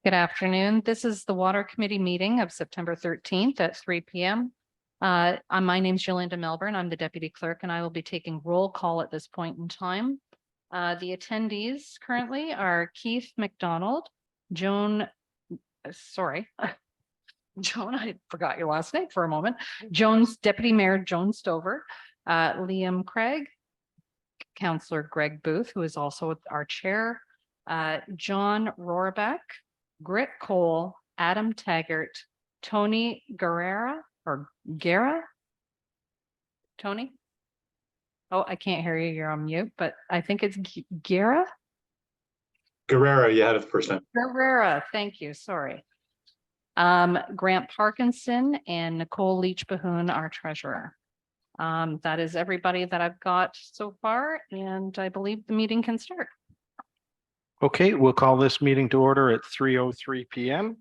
Good afternoon. This is the Water Committee meeting of September 13th at 3 p.m. My name's Yolanda Melbourne. I'm the Deputy Clerk, and I will be taking roll call at this point in time. The attendees currently are Keith McDonald, Joan, Joan, I forgot your last name for a moment. Joan's Deputy Mayor Joan Stover, Liam Craig, Councillor Greg Booth, who is also our chair, John Rohrbeck, Grit Cole, Adam Taggart, Tony Guerra or Guerra? Tony? Oh, I can't hear you. You're on mute, but I think it's Guerra? Guerrera, you had it the first time. Guerrera, thank you. Sorry. Grant Parkinson and Nicole Leach-Bahoon, our treasurer. That is everybody that I've got so far, and I believe the meeting can start. Okay, we'll call this meeting to order at 3:03 p.m.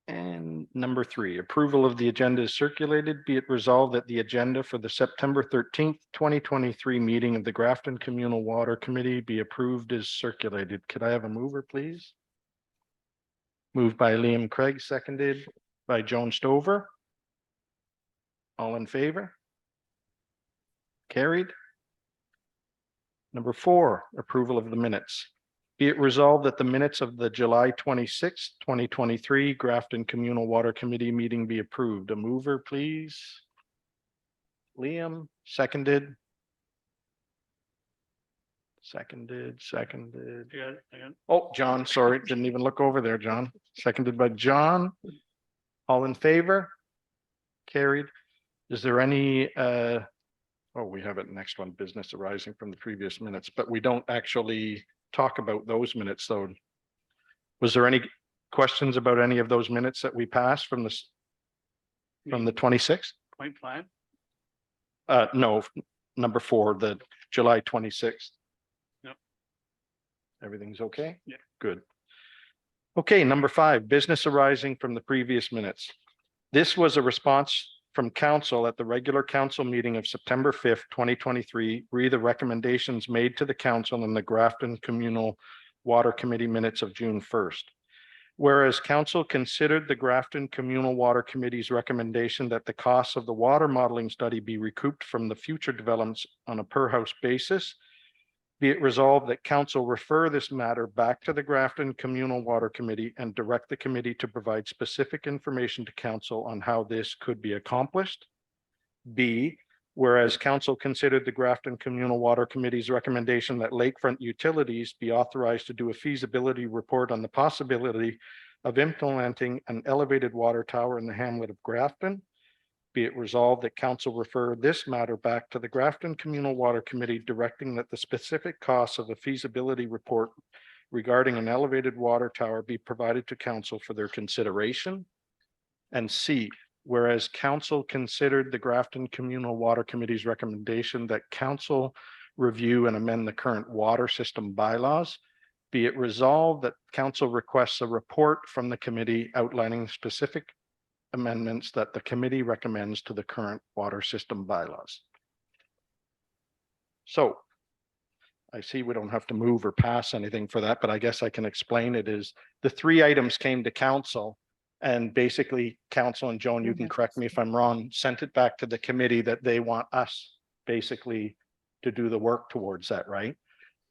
And number 3, approval of the agenda is circulated. Be it resolved that the agenda for the September 13th, 2023 meeting of the Grafton Communal Water Committee be approved as circulated. Could I have a mover, please? Moved by Liam Craig, seconded by Joan Stover. All in favor? Carried. Number 4, approval of the minutes. Be it resolved that the minutes of the July 26th, 2023 Grafton Communal Water Committee meeting be approved. A mover, please. Liam, seconded. Seconded. Oh, John, sorry, didn't even look over there, John. Seconded by John. All in favor? Carried. Is there any oh, we have it next one, business arising from the previous minutes, but we don't actually talk about those minutes though. Was there any questions about any of those minutes that we passed from the 26th? Point 5? No, number 4, the July 26th. Yep. Everything's okay? Yeah. Good. Okay, number 5, business arising from the previous minutes. This was a response from council at the regular council meeting of September 5th, 2023, re the recommendations made to the council in the Grafton Communal Water Committee minutes of June 1st. Whereas council considered the Grafton Communal Water Committee's recommendation that the costs of the water modeling study be recouped from the future developments on a per house basis, be it resolved that council refer this matter back to the Grafton Communal Water Committee and direct the committee to provide specific information to council on how this could be accomplished. B, whereas council considered the Grafton Communal Water Committee's recommendation that Lakefront Utilities be authorized to do a feasibility report on the possibility of implementing an elevated water tower in the hamlet of Grafton. Be it resolved that council refer this matter back to the Grafton Communal Water Committee, directing that the specific costs of a feasibility report regarding an elevated water tower be provided to council for their consideration. And C, whereas council considered the Grafton Communal Water Committee's recommendation that council review and amend the current water system bylaws, be it resolved that council requests a report from the committee outlining specific amendments that the committee recommends to the current water system bylaws. So I see we don't have to move or pass anything for that, but I guess I can explain it. Is the 3 items came to council, and basically council, and Joan, you can correct me if I'm wrong, sent it back to the committee that they want us basically to do the work towards that, right?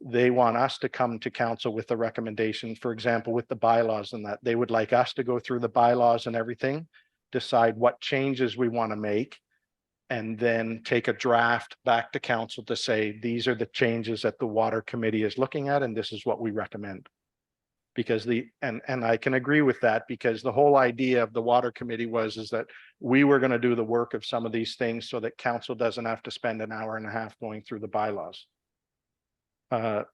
They want us to come to council with a recommendation, for example, with the bylaws, and that they would like us to go through the bylaws and everything, decide what changes we want to make, and then take a draft back to council to say, these are the changes that the water committee is looking at, and this is what we recommend. Because and I can agree with that, because the whole idea of the water committee is that we were going to do the work of some of these things so that council doesn't have to spend an hour and a half going through the bylaws.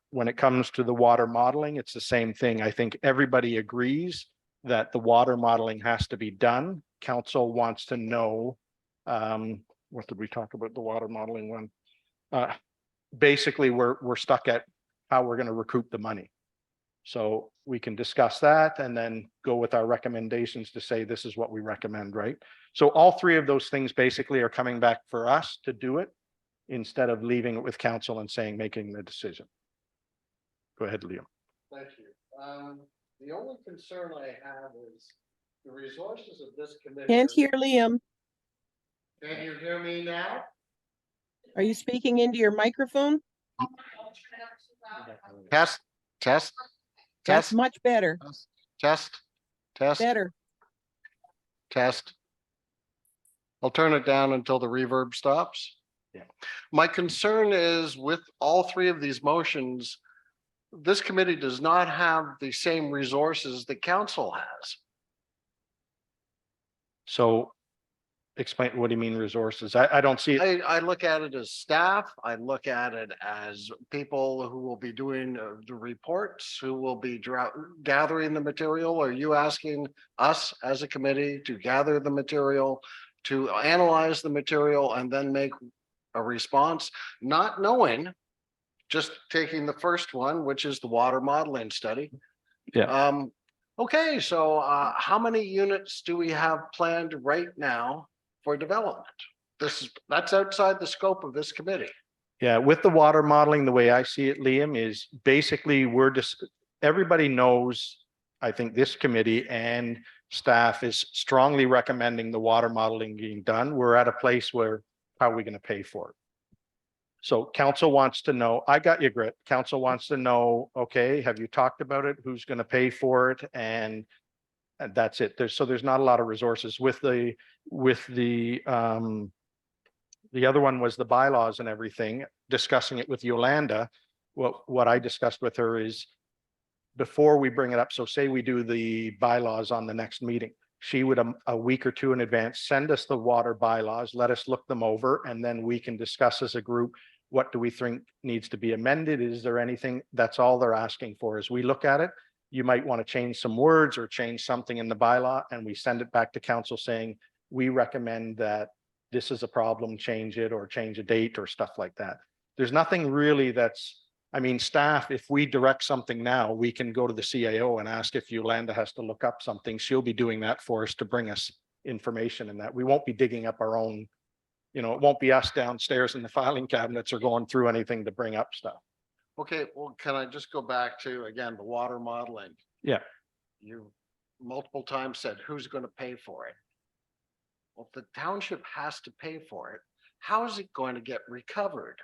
When it comes to the water modeling, it's the same thing. I think everybody agrees that the water modeling has to be done. Council wants to know, what did we talk about the water modeling one? Basically, we're stuck at how we're going to recoup the money. So we can discuss that and then go with our recommendations to say, this is what we recommend, right? So all 3 of those things basically are coming back for us to do it, instead of leaving it with council and saying, making the decision. Go ahead, Liam. Thank you. The only concern I have is the resources of this committee. Can't hear Liam. Can you hear me now? Are you speaking into your microphone? Test, test, That's test, much better, test, test, better. test. I'll turn it down until the reverb stops. Yeah. My concern is with all three of these motions, this committee does not have the same resources that council has. So explain, what do you mean resources? I don't see it. I look at it as staff. I look at it as people who will be doing the reports, who will be gathering the material. Are you asking us as a committee to gather the material, to analyze the material and then make a response, not knowing, just taking the first one, which is the water modeling study? Yeah. Okay, so how many units do we have planned right now for development? That's outside the scope of this committee. Yeah, with the water modeling, the way I see it, Liam, is basically we're just, everybody knows, I think this committee and staff is strongly recommending the water modeling being done. We're at a place where, how are we going to pay for it? So council wants to know, I got you, Grit. Council wants to know, okay, have you talked about it? Who's going to pay for it? And that's it. There's not a lot of resources with the other one was the bylaws and everything, discussing it with Yolanda. What I discussed with her is before we bring it up, so say we do the bylaws on the next meeting, she would a week or two in advance, send us the water bylaws, let us look them over, and then we can discuss as a group, what do we think needs to be amended? Is there anything? That's all they're asking for. As we look at it, you might want to change some words or change something in the bylaw, and we send it back to council saying, we recommend that this is a problem, change it, or change a date or stuff like that. There's nothing really that's, I mean, staff, if we direct something now, we can go to the CAO and ask if Yolanda has to look up something. She'll be doing that for us to bring us information in that. We won't be digging up our own, it won't be us downstairs in the filing cabinets or going through anything to bring up stuff. Okay, well, can I just go back to, again, the water modeling? Yeah. You multiple times said, who's going to pay for it? Well, if the township has to pay for it, how is it going to get recovered?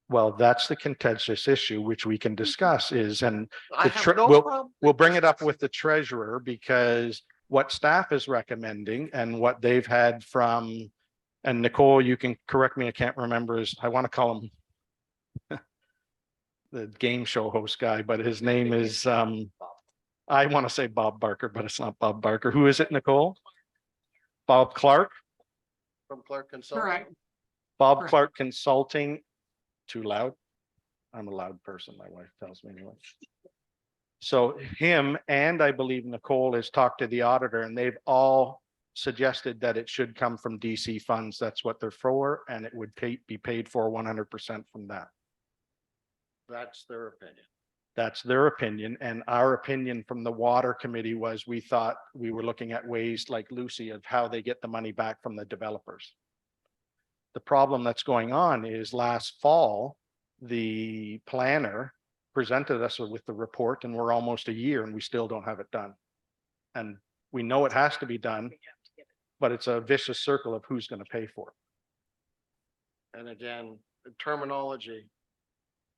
Well, that's the contentious issue, which we can discuss is, and I the have no we'll problem. bring it up with the treasurer, because what staff is recommending and what they've had from, and Nicole, you can correct me, I can't remember his, I want to call him the game show host guy, but his name is, I want to say Bob Barker, but it's not Bob Barker. Who is it, Nicole? Bob Clark? From Clark Consulting? Correct. Bob Correct. Clark Consulting. Too loud? I'm a loud person, my wife tells me anyway. So him and I believe Nicole has talked to the auditor, and they've all suggested that it should come from DC funds. That's what they're for, and it would be paid for 100% from that. That's their opinion. That's their opinion. And our opinion from the water committee was, we thought we were looking at ways like Lucy of how they get the money back from the developers. The problem that's going on is last fall, the planner presented us with the report, and we're almost a year and we still don't have it done. And we know it has to be done, but it's a vicious circle of who's going to pay for it. And again, the terminology,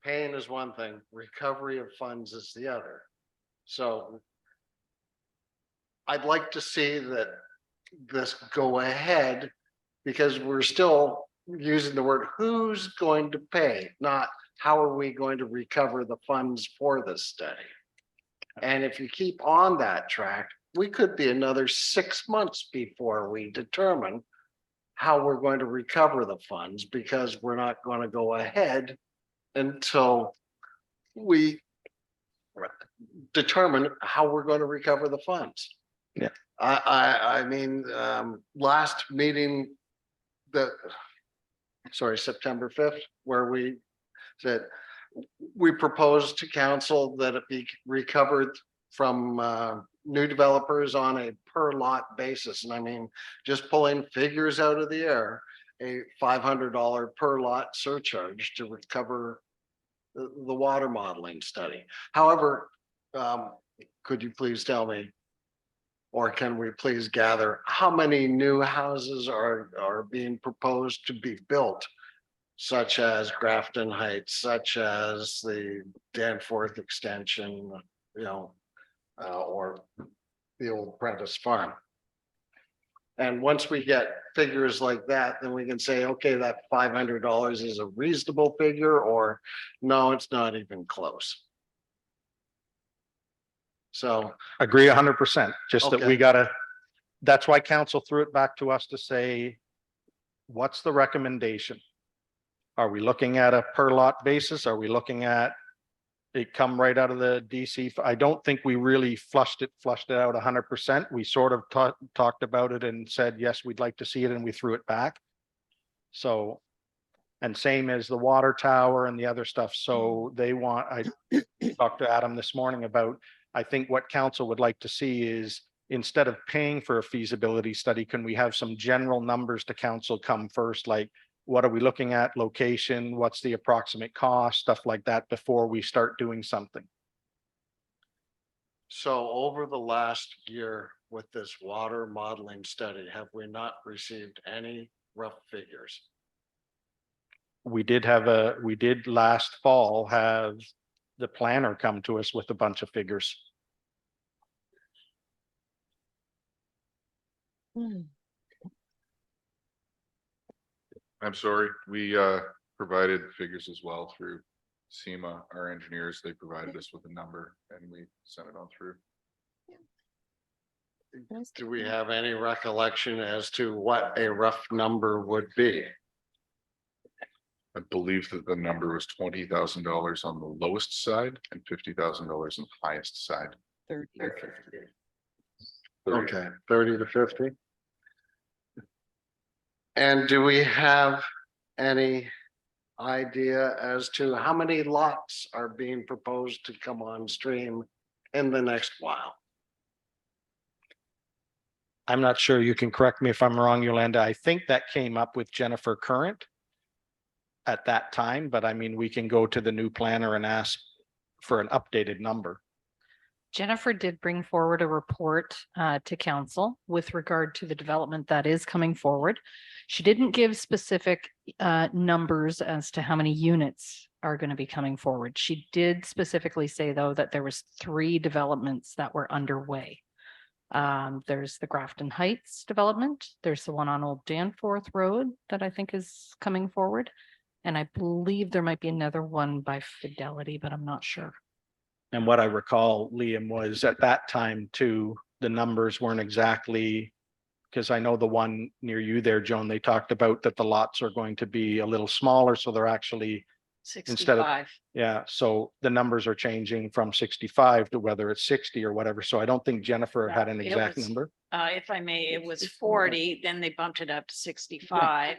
paying is one thing, recovery of funds is the other. So I'd like to see that this go ahead, because we're still using the word who's going to pay, not how are we going to recover the funds for this study. And if you keep on that track, we could be another 6 months before we determine how we're going to recover the funds, because we're not going to go ahead until we determine how we're going to recover the funds. Yeah. I mean, last meeting, September 5th, where we said we proposed to council that it be recovered from new developers on a per lot basis. And I mean, just pulling figures out of the air, a $500 per lot surcharge to recover the water modeling study. However, could you please tell me, or can we please gather how many new houses are being proposed to be built? Such as Grafton Heights, such as the Danforth extension, or the old Prentice Farm. And once we get figures like that, then we can say, okay, that $500 is a reasonable figure, or no, it's not even close. So, Agree 100%, just that we Okay. gotta, that's why council threw it back to us to say, what's the recommendation? Are we looking at a per lot basis? Are we looking at it come right out of the DC? I don't think we really flushed it out 100%. We sort of talked about it and said, yes, we'd like to see it, and we threw it back. So, and same as the water tower and the other stuff. So they want, I talked to Adam this morning about, I think what council would like to see is, instead of paying for a feasibility study, can we have some general numbers to council come first? Like, what are we looking at? Location, what's the approximate cost, stuff like that before we start doing something. so over the last year with this water modeling study, have we not received any rough figures? We did last fall have the planner come to us with a bunch of figures. I'm sorry, we provided figures as well through SEMA, our engineers. They provided us with a number and we sent it on through. Do we have any recollection as to what a rough number would be? I believe that the number was $20,000 on the lowest side and $50,000 on the highest side. 30 or 50. Okay, 30 to 50. And do we have any idea as to how many lots are being proposed to come on stream in the next while? I'm not sure, you can correct me if I'm wrong, Yolanda. I think that came up with Jennifer Current at that time, but I mean, we can go to the new planner and ask for an updated number. Jennifer did bring forward a report to council with regard to the development that is coming forward. She didn't give specific numbers as to how many units are going to be coming forward. She did specifically say, though, that there was 3 developments that were underway. There's the Grafton Heights development. There's the one on Old Danforth Road that I think is coming forward. And I believe there might be another one by Fidelity, but I'm not sure. And what I recall, Liam, was at that time too, the numbers weren't exactly, because I know the one near you there, Joan, they talked about that the lots are going to be a little smaller, so they're actually, instead of, 65. yeah, so the numbers are changing from 65 to whether it's 60 or whatever. So I don't think Jennifer had an It exact was- number. If I may, it was 40, then they bumped it up to 65.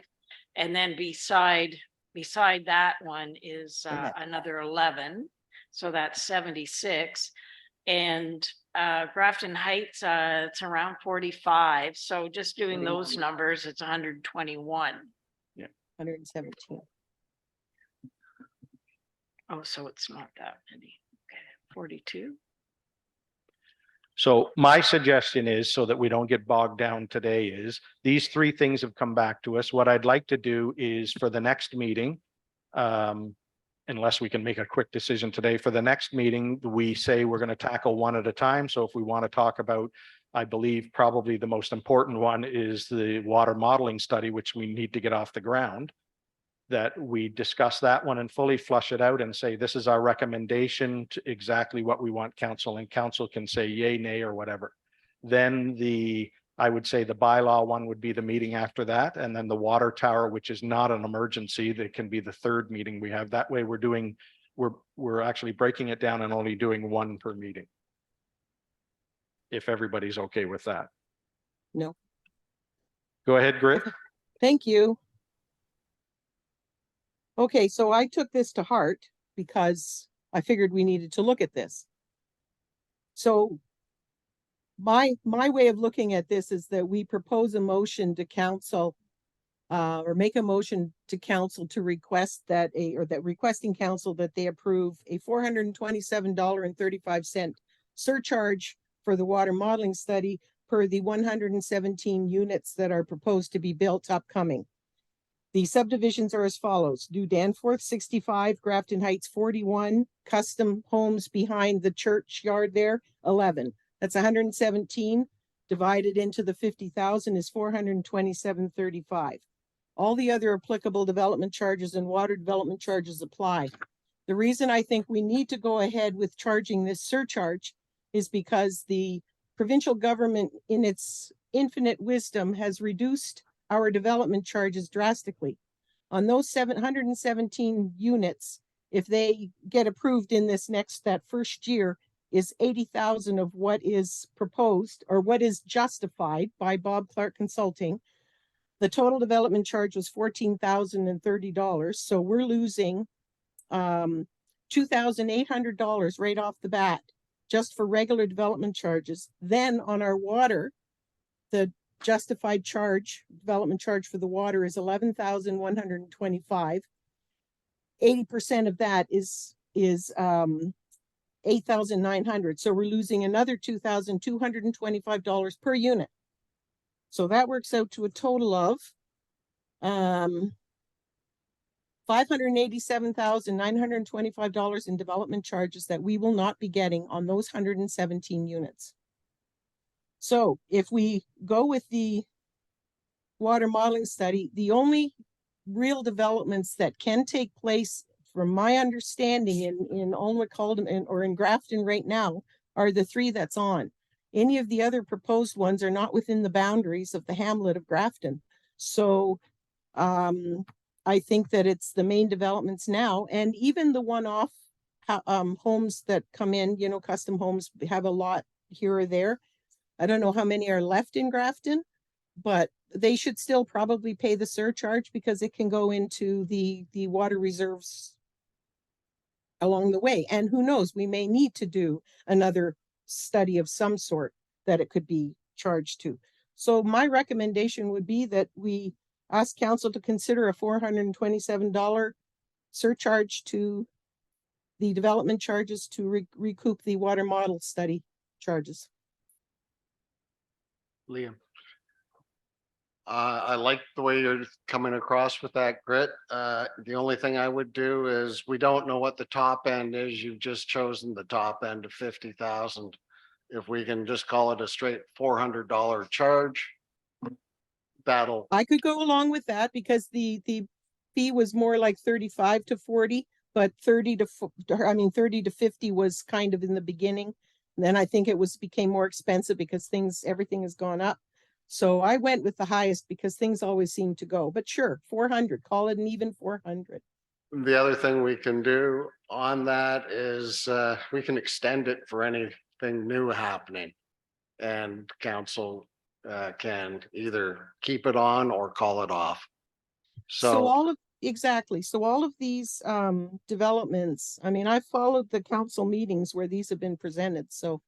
And then beside that one is another 11. So that's 76. And Grafton Heights, it's around 45. So just doing those numbers, it's 121. 117. Oh, so it's not that many. Okay, 42. So my suggestion is, so that we don't get bogged down today, is these 3 things have come back to us. What I'd like to do is for the next meeting, unless we can make a quick decision today, for the next meeting, we say we're going to tackle one at a time. So if we want to talk about, I believe probably the most important one is the water modeling study, which we need to get off the ground, that we discuss that one and fully flush it out and say, this is our recommendation to exactly what we want council, and council can say yay, nay, or whatever. Then I would say the bylaw one would be the meeting after that. And then the water tower, which is not an emergency, that can be the 3rd meeting we have. That way we're actually breaking it down and only doing 1 per meeting. If everybody's okay with that. No. Go ahead, Grit. Thank you. Okay, so I took this to heart because I figured we needed to look at this. So my way of looking at this is that we propose a motion to council or make a motion to council to request that requesting council that they approve a $427.35 surcharge for the water modeling study per the 117 units that are proposed to be built upcoming. The subdivisions are as follows: New Danforth 65, Grafton Heights 41, custom homes behind the churchyard there 11. That's 117 divided into the 50,000 is 427.35. All the other applicable development charges and water development charges apply. The reason I think we need to go ahead with charging this surcharge is because the provincial government, in its infinite wisdom, has reduced our development charges drastically. On those 717 units, if they get approved in that first year, is 80,000 of what is proposed or what is justified by Bob Clark Consulting. The total development charge was $14,030. So we're losing $2,800 right off the bat just for regular development charges. Then on our water, the justified development charge for the water is $11,125. 80% of that is $8,900. So we're losing another $2,225 per unit. So that works out to a total of $587,925 in development charges that we will not be getting on those 117 units. So if we go with the water modeling study, the only real developments that can take place, from my understanding, in Olmec, Haldeman, or in Grafton right now, are the three that's on. Any of the other proposed ones are not within the boundaries of the hamlet of Grafton. So I think that it's the main developments now, and even the one-off homes that come in, custom homes have a lot here or there. I don't know how many are left in Grafton, but they should still probably pay the surcharge because it can go into the water reserves along the way. And who knows, we may need to do another study of some sort that it could be charged to. So my recommendation would be that we ask council to consider a $427 surcharge to the development charges to recoup the water model study charges. Liam. I like the way you're coming across with that, Grit. The only thing I would do is, we don't know what the top end is. You've just chosen the top end of 50,000. If we can just call it a straight $400 charge, that'll. I could go along with that because the fee was more like 35 to 40, but 30 to 50 was kind of in the beginning. And then I think it became more expensive because everything has gone up. So I went with the highest because things always seem to go, but sure, 400, call it an even 400. The other thing we can do on that is we can extend it for anything new happening. And council can either keep it on or call it off. So all of these developments, I followed the council meetings where these have been presented. So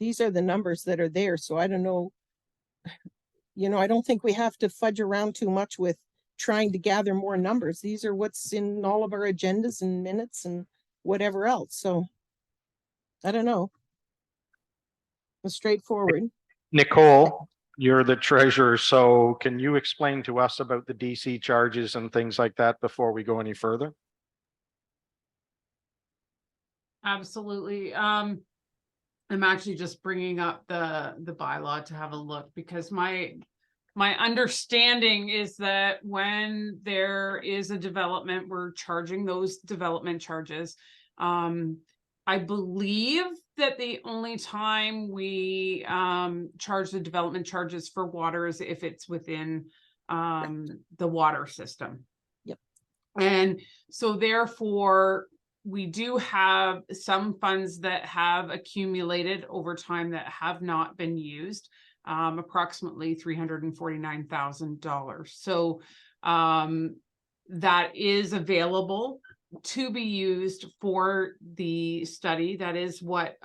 these are the numbers that are there. So I don't know. I don't think we have to fudge around too much with trying to gather more numbers. These are what's in all of our agendas and minutes and whatever else. So I don't know. It's straightforward. Nicole, you're the treasurer, so can you explain to us about the DC charges and things like that before we go any further? Absolutely. I'm actually just bringing up the bylaw to have a look, because my understanding is that when there is a development, we're charging those development charges. I believe that the only time we charge the development charges for water is if it's within the water system. Yep. And so therefore, we do have some funds that have accumulated over time that have not been used, approximately $349,000. So that is available to be used for the study. That is what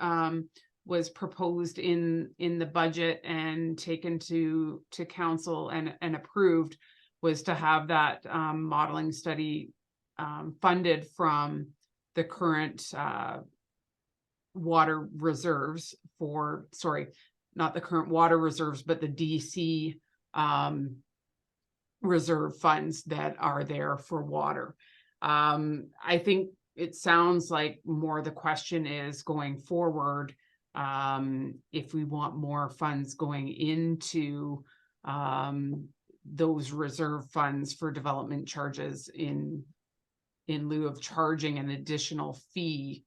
was proposed in the budget and taken to council and approved was to have that modeling study funded from the current water reserves for, sorry, not the current water reserves, but the DC reserve funds that are there for water. I think it sounds like more the question is going forward, if we want more funds going into those reserve funds for development charges in lieu of charging an additional fee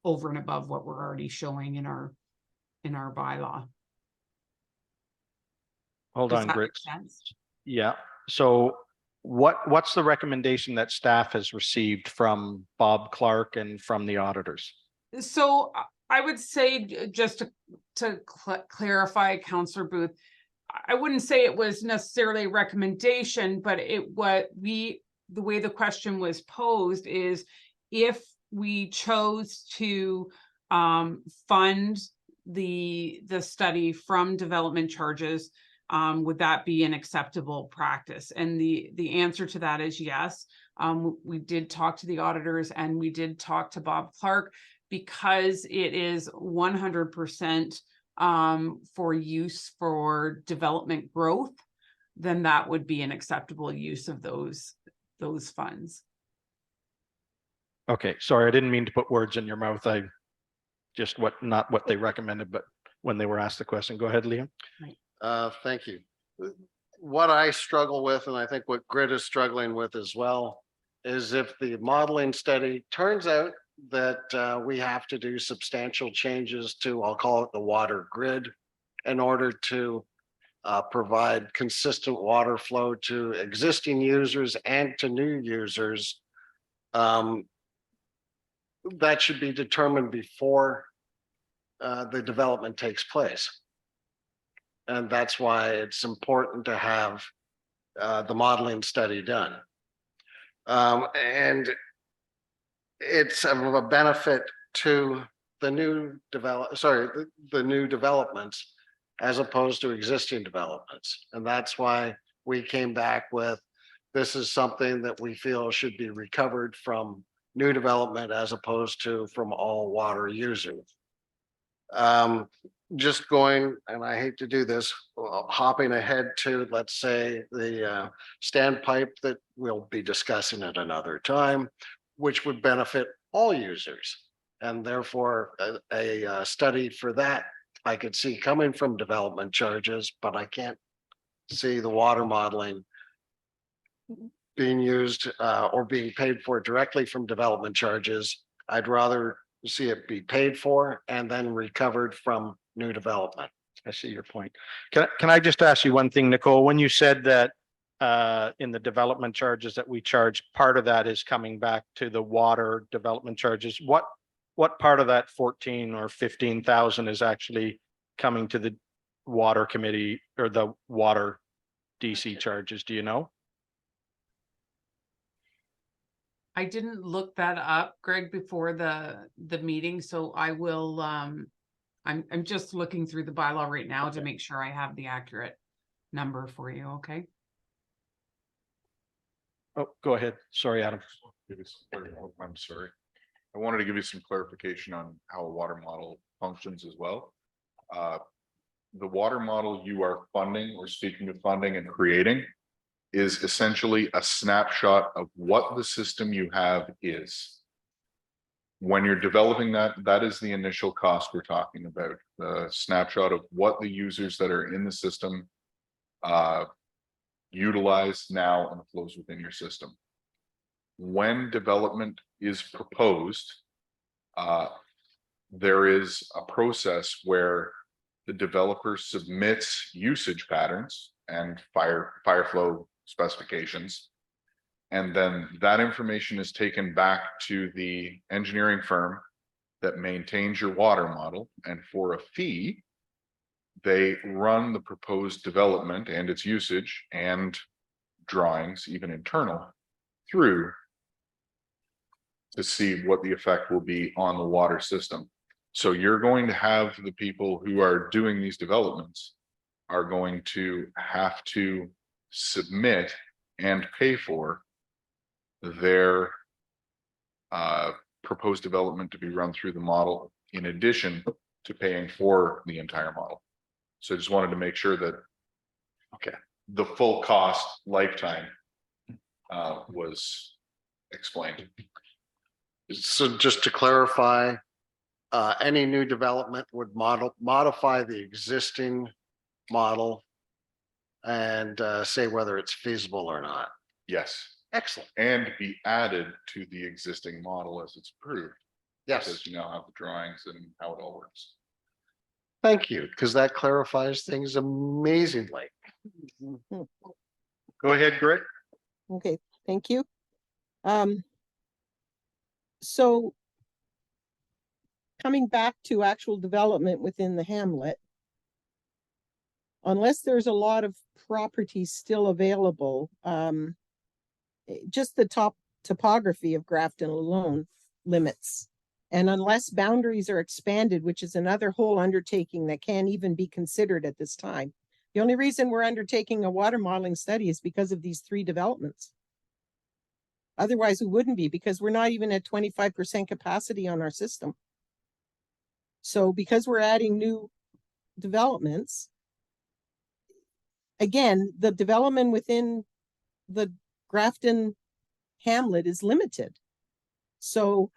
over and above what we're already showing in our bylaw. Hold Does on, that make Griggs. sense? Yeah, so what's the recommendation that staff has received from Bob Clark and from the auditors? So I would say, just to clarify, Councillor Booth, I wouldn't say it was necessarily a recommendation, but the way the question was posed is, if we chose to fund the study from development charges, would that be an acceptable practice? And the answer to that is yes. We did talk to the auditors and we did talk to Bob Clark, because it is 100% for use for development growth, then that would be an acceptable use of those funds. Okay, sorry, I didn't mean to put words in your mouth. I just not what they recommended, but when they were asked the question. Go ahead, Liam. Thank you. What I struggle with, and I think what Grid is struggling with as well, is if the modeling study turns out that we have to do substantial changes to, I'll call it the water grid, in order to provide consistent water flow to existing users and to new users. That should be determined before the development takes place. And that's why it's important to have the modeling study done. And it's of a benefit to the new the new developments as opposed to existing developments. And that's why we came back with, this is something that we feel should be recovered from new development as opposed to from all water users. Just going, and I hate to do this, hopping ahead to, let's say, the standpipe that we'll be discussing at another time, which would benefit all users. And therefore, a study for that I could see coming from development charges, but I can't see the water modeling being used or being paid for directly from development charges. I'd rather see it be paid for and then recovered from new development. I see your point. Can I just ask you one thing, Nicole? When you said that in the development charges that we charge, part of that is coming back to the water development charges, what part of that 14 or 15,000 is actually coming to the water committee or the water DC charges? Do you know? I didn't look that up, Greg, before the meeting, so I will, I'm just looking through the bylaw right now to make sure I have the accurate number for you, okay? Oh, go ahead. Sorry, Adam. I'm sorry. I wanted to give you some clarification on how a water model functions as well. The water model you are funding or seeking to funding and creating is essentially a snapshot of what the system you have is. When you're developing that, that is the initial cost we're talking about, the snapshot of what the users that are in the system utilize now and flows within your system. When development is proposed, there is a process where the developer submits usage patterns and fire flow specifications. And then that information is taken back to the engineering firm that maintains your water model. And for a fee, they run the proposed development and its usage and drawings, even internal, through to see what the effect will be on the water system. So you're going to have the people who are doing these developments are going to have to submit and pay for their proposed development to be run through the model in addition to paying for the entire model. So I just wanted to make sure that the full cost lifetime was explained. So just to clarify, any new development would modify the existing model and say whether it's feasible or not. Yes, Excellent. and be added to the existing model as it's approved. Yes, Because you now have the drawings and how it all works. thank you, because that clarifies things amazingly. Go ahead, Grit. Okay, thank you. So coming back to actual development within the hamlet, unless there's a lot of properties still available, just the topography of Grafton alone limits. And unless boundaries are expanded, which is another whole undertaking that can't even be considered at this time. The only reason we're undertaking a water modeling study is because of these 3 developments. Otherwise, we wouldn't be, because we're not even at 25% capacity on our system. So because we're adding new developments, again, the development within the Grafton hamlet is limited. So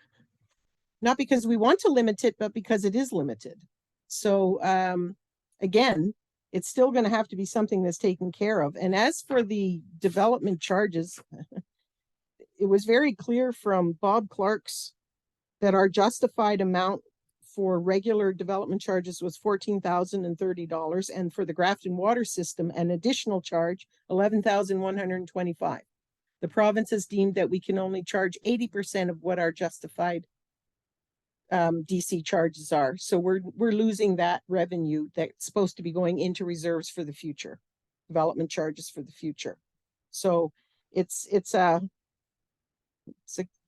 not because we want to limit it, but because it is limited. So again, it's still going to have to be something that's taken care of. And as for the development charges, it was very clear from Bob Clark's that our justified amount for regular development charges was $14,030, and for the Grafton water system, an additional charge, $11,125. The province has deemed that we can only charge 80% of what our justified DC charges are. So we're losing that revenue that's supposed to be going into reserves for the future, development charges for the future. So it's a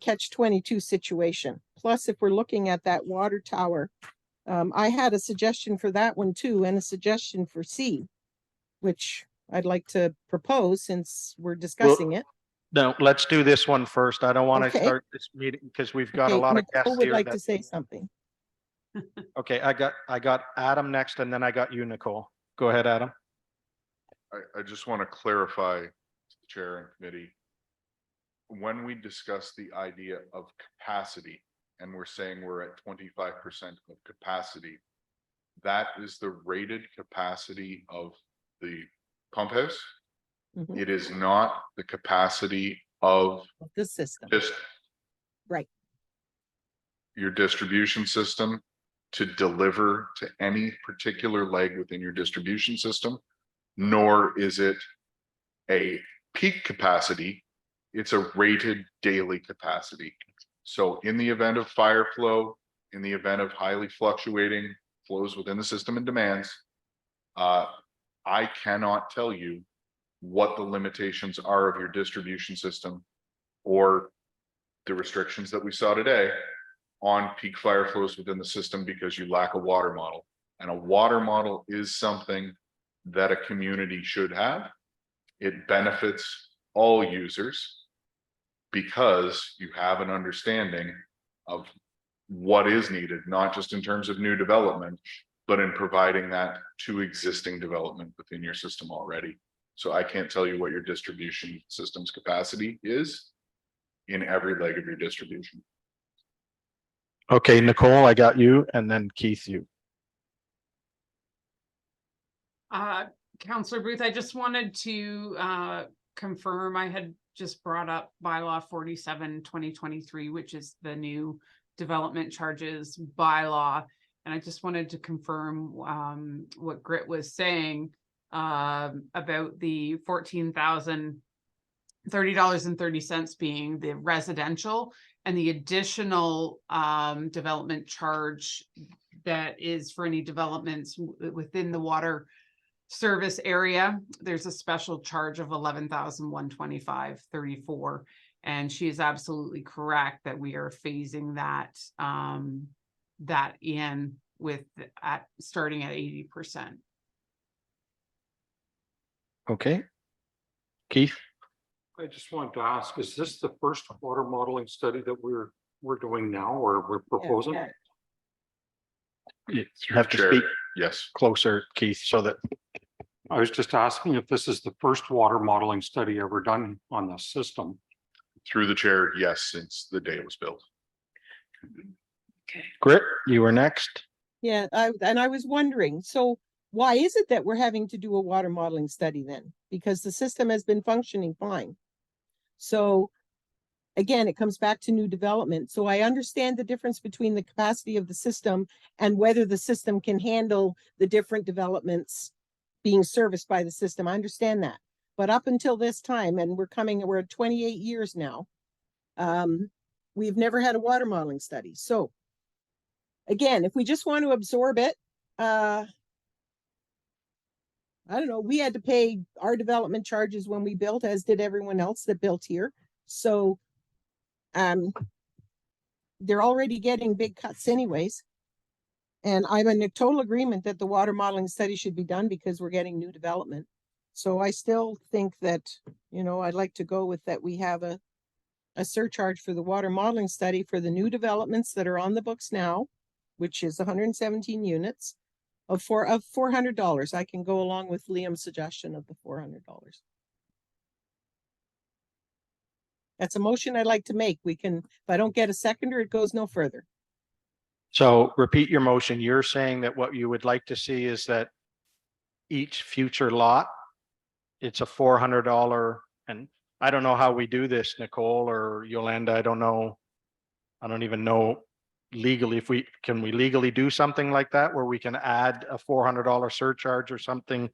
catch-22 situation. Plus, if we're looking at that water tower, I had a suggestion for that one too, and a suggestion for C, which I'd like to propose since we're discussing it. No, let's do this one first. I don't want to Okay. start this meeting because we've got a Okay, lot of Nicole guests would here. like that- to say something. Okay, I got Adam next, and then I got you, Nicole. Go ahead, Adam. I just want to clarify, to the chair and committee, when we discuss the idea of capacity, and we're saying we're at 25% of capacity, that is the rated capacity of the pump house. Mhm. It is not the capacity of Of the system, just right? your distribution system to deliver to any particular leg within your distribution system, nor is it a peak capacity. It's a rated daily capacity. So in the event of fire flow, in the event of highly fluctuating flows within the system and demands, I cannot tell you what the limitations are of your distribution system or the restrictions that we saw today on peak fire flows within the system because you lack a water model. And a water model is something that a community should have. It benefits all users because you have an understanding of what is needed, not just in terms of new development, but in providing that to existing development within your system already. So I can't tell you what your distribution system's capacity is in every leg of your distribution. Okay, Nicole, I got you, and then Keith, you. Counselor Booth, I just wanted to confirm, I had just brought up bylaw 47, 2023, which is the new development charges bylaw. And I just wanted to confirm what Grit was saying about the $14,030.30 being the residential, and the additional development charge that is for any developments within the water service area. There's a special charge of $11,125.34. And she is absolutely correct that we are phasing that that in with starting at 80%. Okay. Keith? I just wanted to ask, is this the first water modeling study that we're doing now or we're proposing? yeah. You have to Chair, speak yes, closer, Keith, so that, I was just asking if this is the first water modeling study ever done on this system. through the chair, yes, since the day it was built. Grit, you were next. Yeah, and I was wondering, so why is it that we're having to do a water modeling study then? Because the system has been functioning fine. So again, it comes back to new development. So I understand the difference between the capacity of the system and whether the system can handle the different developments being serviced by the system. I understand that. But up until this time, and we're at 28 years now, we've never had a water modeling study. So again, if we just want to absorb it, I don't know, we had to pay our development charges when we built, as did everyone else that built here. So they're already getting big cuts anyways. And I'm in a total agreement that the water modeling study should be done because we're getting new development. So I still think that, you know, I'd like to go with that. We have a surcharge for the water modeling study for the new developments that are on the books now, which is 117 units of $400. I can go along with Liam's suggestion of the $400. That's a motion I'd like to make. We can, if I don't get a seconder, it goes no further. So repeat your motion. You're saying that what you would like to see is that each future lot, it's a $400, and I don't know how we do this, Nicole or Yolanda. I don't know. I don't even know legally if can we legally do something like that where we can add a $400 surcharge or something,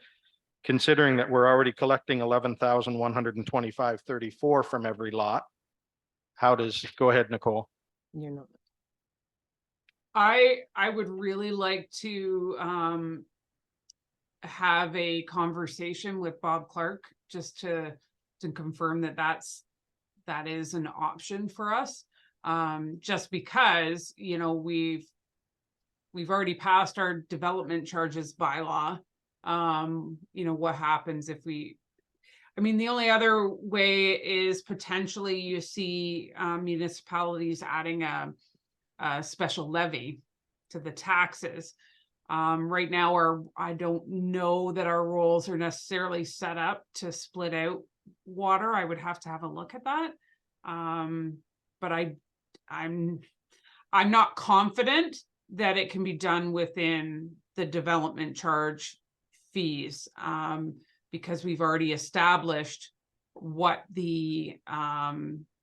considering that we're already collecting 11,125.34 from every lot. Go ahead, Nicole. You're not. I would really like to have a conversation with Bob Clark just to confirm that that is an option for us. Just because, you know, we've already passed our development charges bylaw. You know, what happens if I mean, the only other way is potentially you see municipalities adding a special levy to the taxes. Right now, I don't know that our rules are necessarily set up to split out water. I would have to have a look at that. But I'm not confident that it can be done within the development charge fees, because we've already established what the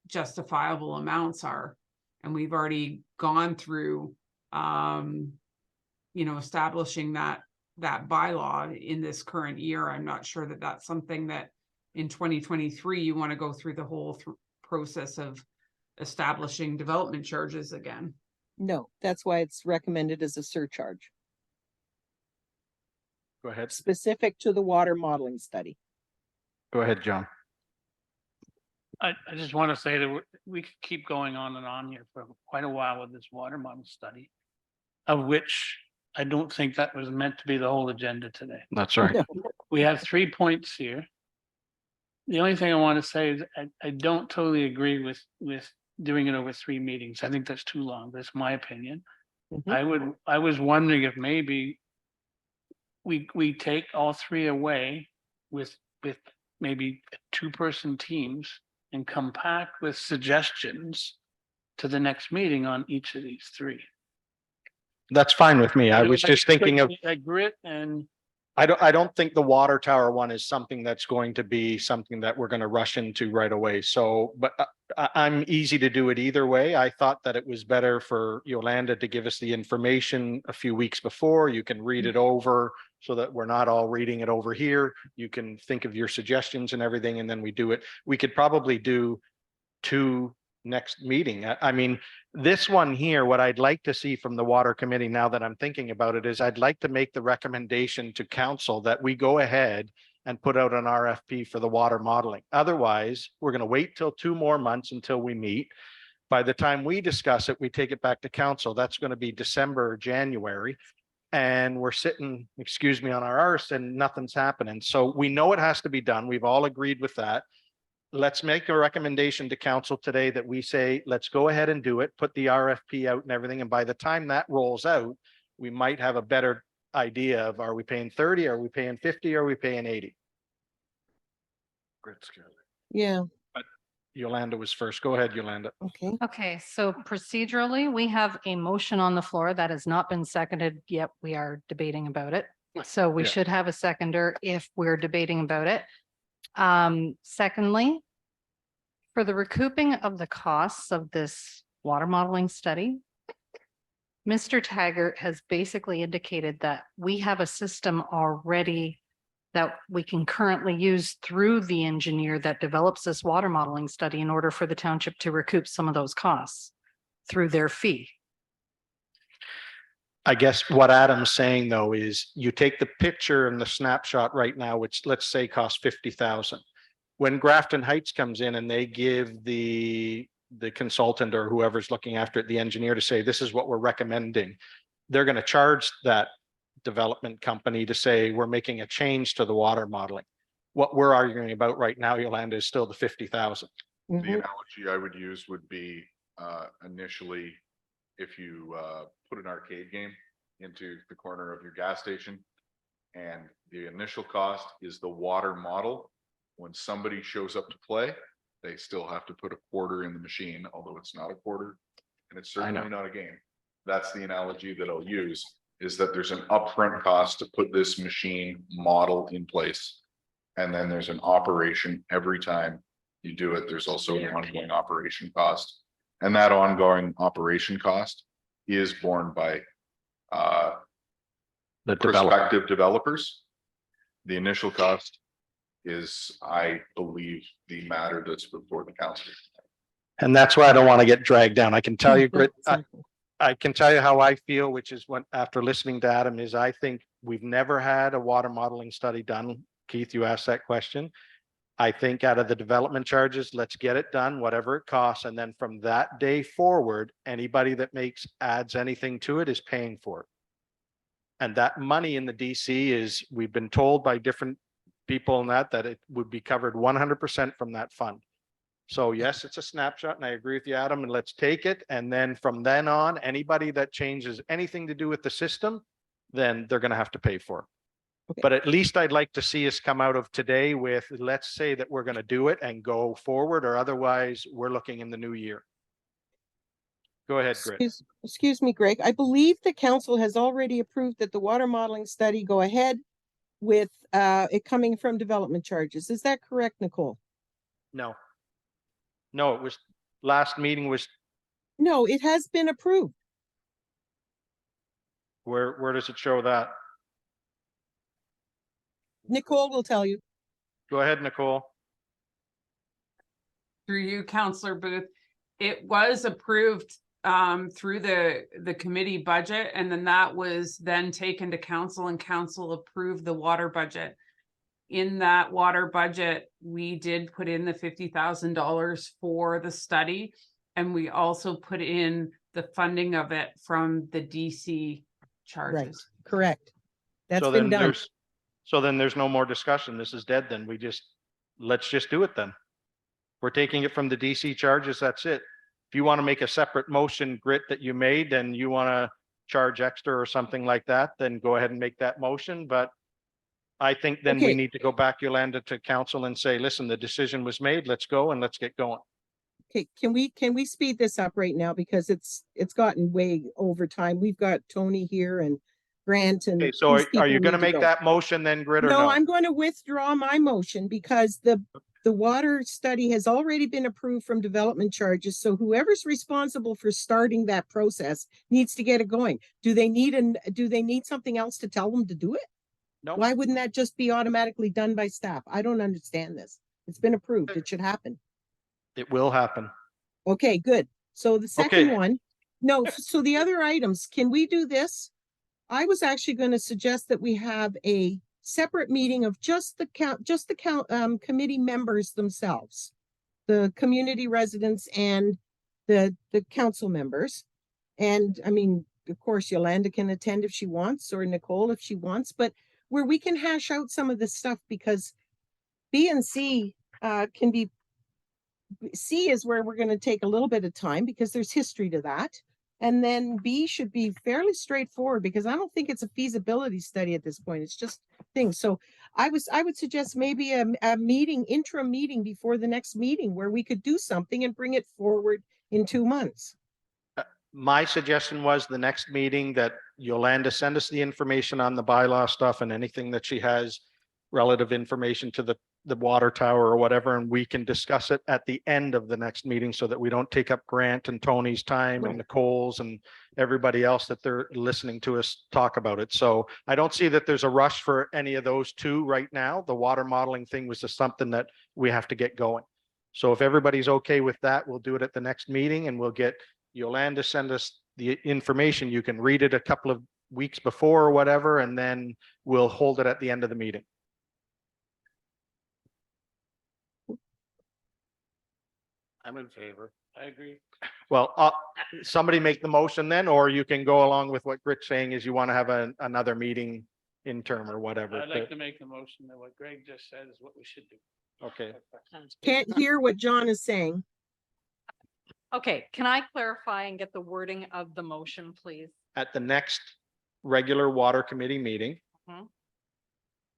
justifiable amounts are. And we've already gone through, you know, establishing that bylaw in this current year. I'm not sure that that's something that in 2023, you want to go through the whole process of establishing development charges again. No, that's why it's recommended as a surcharge Go ahead. specific to the water modeling study. Go ahead, John. I just want to say that we could keep going on and on here for quite a while with this water model study, of which I don't think that was meant to be the whole agenda today. That's right. We have 3 points here. The only thing I want to say is I don't totally agree with doing it over 3 meetings. I think that's too long. That's my opinion. Mhm. I was wondering if maybe we take all 3 away with maybe 2-person teams and come back with suggestions to the next meeting on each of these 3. That's fine with me. I was just thinking of, Grit and I don't think the water tower one is something that's going to be something that we're going to rush into right away. So, but I'm easy to do it either way. I thought that it was better for Yolanda to give us the information a few weeks before. You can read it over so that we're not all reading it over here. You can think of your suggestions and everything, and then we do it. We could probably do 2 next meeting. I mean, this one here, what I'd like to see from the water committee, now that I'm thinking about it, is I'd like to make the recommendation to council that we go ahead and put out an RFP for the water modeling. Otherwise, we're going to wait till 2 more months until we meet. By the time we discuss it, we take it back to council. That's going to be December or January. and we're sitting, excuse me, on our arse and nothing's happening. So we know it has to be done. We've all agreed with that. Let's make a recommendation to council today that we say, let's go ahead and do it, put the RFP out and everything. And by the time that rolls out, we might have a better idea of, are we paying 30? Are we paying 50? Are we paying 80? Yeah, Yolanda was first. Go ahead, Yolanda. okay. Okay, so procedurally, we have a motion on the floor that has not been seconded yet. We are debating about it. So we Yeah. should have a seconder if we're debating about it. Secondly, for the recouping of the costs of this water modeling study, Mr. Taggart has basically indicated that we have a system already that we can currently use through the engineer that develops this water modeling study in order for the township to recoup some of those costs through their fee. I guess what Adam's saying though is you take the picture and the snapshot right now, which let's say costs 50,000. When Grafton Heights comes in and they give the consultant or whoever's looking after it, the engineer, to say, this is what we're recommending, they're going to charge that development company to say, we're making a change to the water modeling. What we're arguing about right now, Yolanda, is still the 50,000. The Mhm. analogy I would use would be initially, if you put an arcade game into the corner of your gas station and the initial cost is the water model. When somebody shows up to play, they still have to put a quarter in the machine, although it's not a quarter and it's certainly not a game. That's the analogy that I'll use, is that there's an upfront cost to put this machine model in place. And then there's an operation every time you do it. There's also an ongoing operation cost. And that ongoing operation cost is borne by The developer. prospective developers. The initial cost is, I believe, the matter that's before the council. And that's why I don't want to get dragged down. I can tell you, Grit, Exactly. I can tell you how I feel, which is what, after listening to Adam, is I think we've never had a water modeling study done. Keith, you asked that question. I think out of the development charges, let's get it done, whatever it costs. And then from that day forward, anybody that adds anything to it is paying for it. And that money in the DC is, we've been told by different people in that it would be covered 100% from that fund. So yes, it's a snapshot and I agree with you, Adam, and let's take it. And then from then on, anybody that changes anything to do with the system, then they're going to have to pay for it. Okay. But at least I'd like to see us come out of today with, let's say that we're going to do it and go forward, or otherwise we're looking in the new year. Go ahead, Grit. Excuse me, Greg. I believe the council has already approved that the water modeling study go ahead with it coming from development charges. Is that correct, Nicole? No. No, it was, last meeting was, No, it has been approved. where does it show that? Nicole will tell you. Go ahead, Nicole. Through you, Counselor Booth, it was approved through the committee budget, and then that was then taken to council, and council approved the water budget. In that water budget, we did put in the $50,000 for the study, and we also put in the funding of it from the DC charges. Right, correct. That's So been then done. there's no more discussion. This is dead. Then let's just do it then. We're taking it from the DC charges. That's it. If you want to make a separate motion, Grit, that you made, and you want to charge extra or something like that, then go ahead and make that motion. But I think then we Okay. need to go back, Yolanda, to council and say, listen, the decision was made. Let's go and let's get going. Okay, can we speed this up right now, because it's gotten way over time. We've got Tony here and Grant and. Okay, so these are you people going to need make go. that motion then, Grit, or No, no? I'm going to withdraw my motion because the water study has already been approved from development charges. So whoever's responsible for starting that process needs to get it going. Do they need something else to tell them to do it? No. Why wouldn't that just be automatically done by staff? I don't understand this. It's been approved. It should happen. It will happen. Okay, good. So the second Okay. one, no, so the other items, can we do this? I was actually going to suggest that we have a separate meeting of just the committee members themselves, the community residents and the council members. And I mean, of course, Yolanda can attend if she wants, or Nicole if she wants, but where we can hash out some of this stuff, because B and C can be, C is where we're going to take a little bit of time because there's history to that. And then B should be fairly straightforward, because I don't think it's a feasibility study at this point. It's just things. So I would suggest maybe a meeting, interim meeting before the next meeting, where we could do something and bring it forward in 2 months. My suggestion was the next meeting that Yolanda send us the information on the bylaw stuff and anything that she has relative information to the water tower or whatever, and we can discuss it at the end of the next meeting so that we don't take up Grant and Tony's time and Nicole's and everybody else that they're listening to us talk about it. So I don't see that there's a rush for any of those two right now. The water modeling thing was just something that we have to get going. So if everybody's okay with that, we'll do it at the next meeting, and we'll get Yolanda send us the information. You can read it a couple of weeks before or whatever, and then we'll hold it at the end of the meeting. I'm in favor. I agree. Well, somebody make the motion then, or you can go along with what Grit's saying is you want to have another meeting in term or whatever. I'd like to make the motion that what Greg just said is what we should do. Okay, Can't hear what John is saying. Okay, can I clarify and get the wording of the motion, please? at the next regular water committee meeting. Mhm.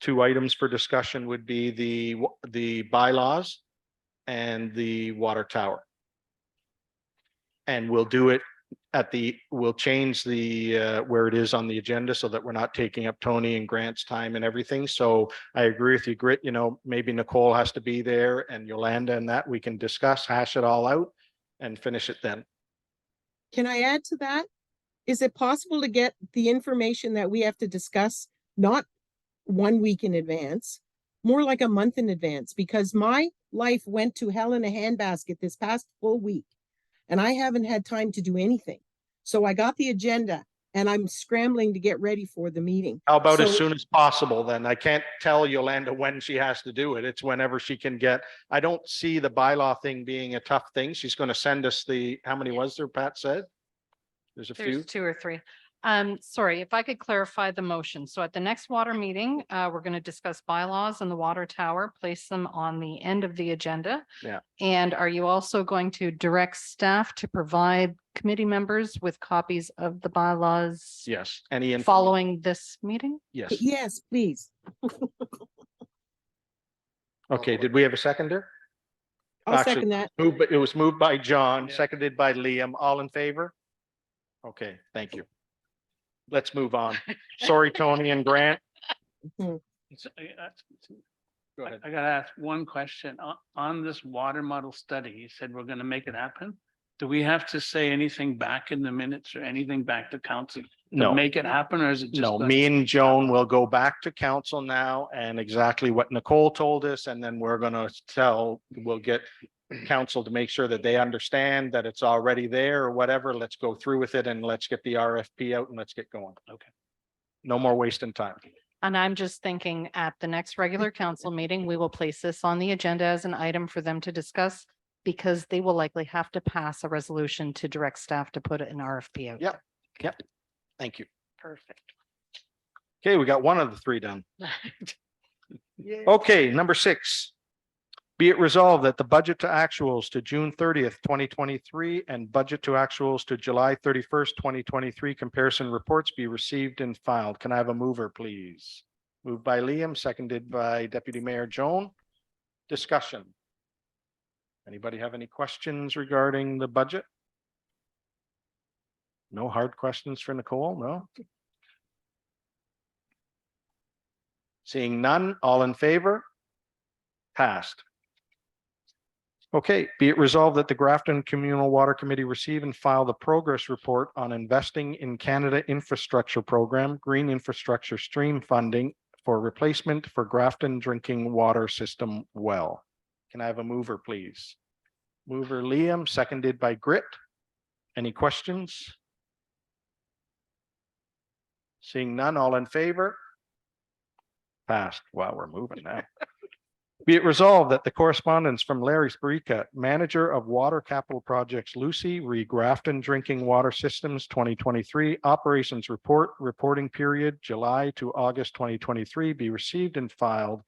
2 items for discussion would be the bylaws and the water tower. And we'll do it we'll change the where it is on the agenda so that we're not taking up Tony and Grant's time and everything. So I agree with you, Grit, maybe Nicole has to be there and Yolanda, and that we can discuss, hash it all out and finish it then. Can I add to that? Is it possible to get the information that we have to discuss, not 1 week in advance, more like a month in advance? Because my life went to hell in a handbasket this past full week, and I haven't had time to do anything. So I got the agenda and I'm scrambling to get ready for the meeting. How about as So- soon as possible then? I can't tell Yolanda when she has to do it. It's whenever she can get. I don't see the bylaw thing being a tough thing. She's going to send us how many was there, Pat said? There's a few. There's 2 or 3. Sorry, if I could clarify the motion. So at the next water meeting, we're going to discuss bylaws and the water tower, place them on the end of the agenda. Yeah. And are you also going to direct staff to provide committee members with copies of the bylaws? Yes. Any info? Following this meeting? Yes. Yes, please. Okay. Did we have a seconder? I'll Actually, second that. It was moved by John, Yeah. seconded by Liam. All in favor? Okay, thank you. Let's move on. Sorry, Tony and Grant. So, Go ahead. I gotta ask one question. On this water model study, you said we're gonna make it happen. Do we have to say anything back in the minutes or anything back to council to No, make it happen, or is it just? no, gonna- me and Joan will go back to council now and exactly what Nicole told us, and then we'll get council to make sure that they understand that it's already there or whatever. Let's go through with it and let's get the RFP out and let's get going. Okay. No more wasting time. And I'm just thinking at the next regular council meeting, we will place this on the agenda as an item for them to discuss, because they will likely have to pass a resolution to direct staff to put an RFP out. Yep. Yep. Thank you. Perfect. Okay, we got one of the 3 done. Okay, number 6. Be it resolved that the budget to actuals to June 30th, 2023 and budget to actuals to July 31st, 2023 comparison reports be received and filed. Can I have a mover, please? Moved by Liam, seconded by Deputy Mayor Joan. Discussion. Anybody have any questions regarding the budget? No hard questions for Nicole, no? Seeing none, all in favor? Passed. Okay, be it resolved that the Grafton Communal Water Committee receive and file the progress report on investing in Canada Infrastructure Program, Green Infrastructure Stream Funding for replacement for Grafton Drinking Water System well. Can I have a mover, please? Mover Liam, seconded by Grit. Any questions? Seeing none, all in favor? Passed. Wow, we're moving now. Be it resolved that the correspondence from Larry Sparica, Manager of Water Capital Projects, Lucy re Grafton Drinking Water Systems 2023 Operations Report, reporting period July to August 2023 be received and filed.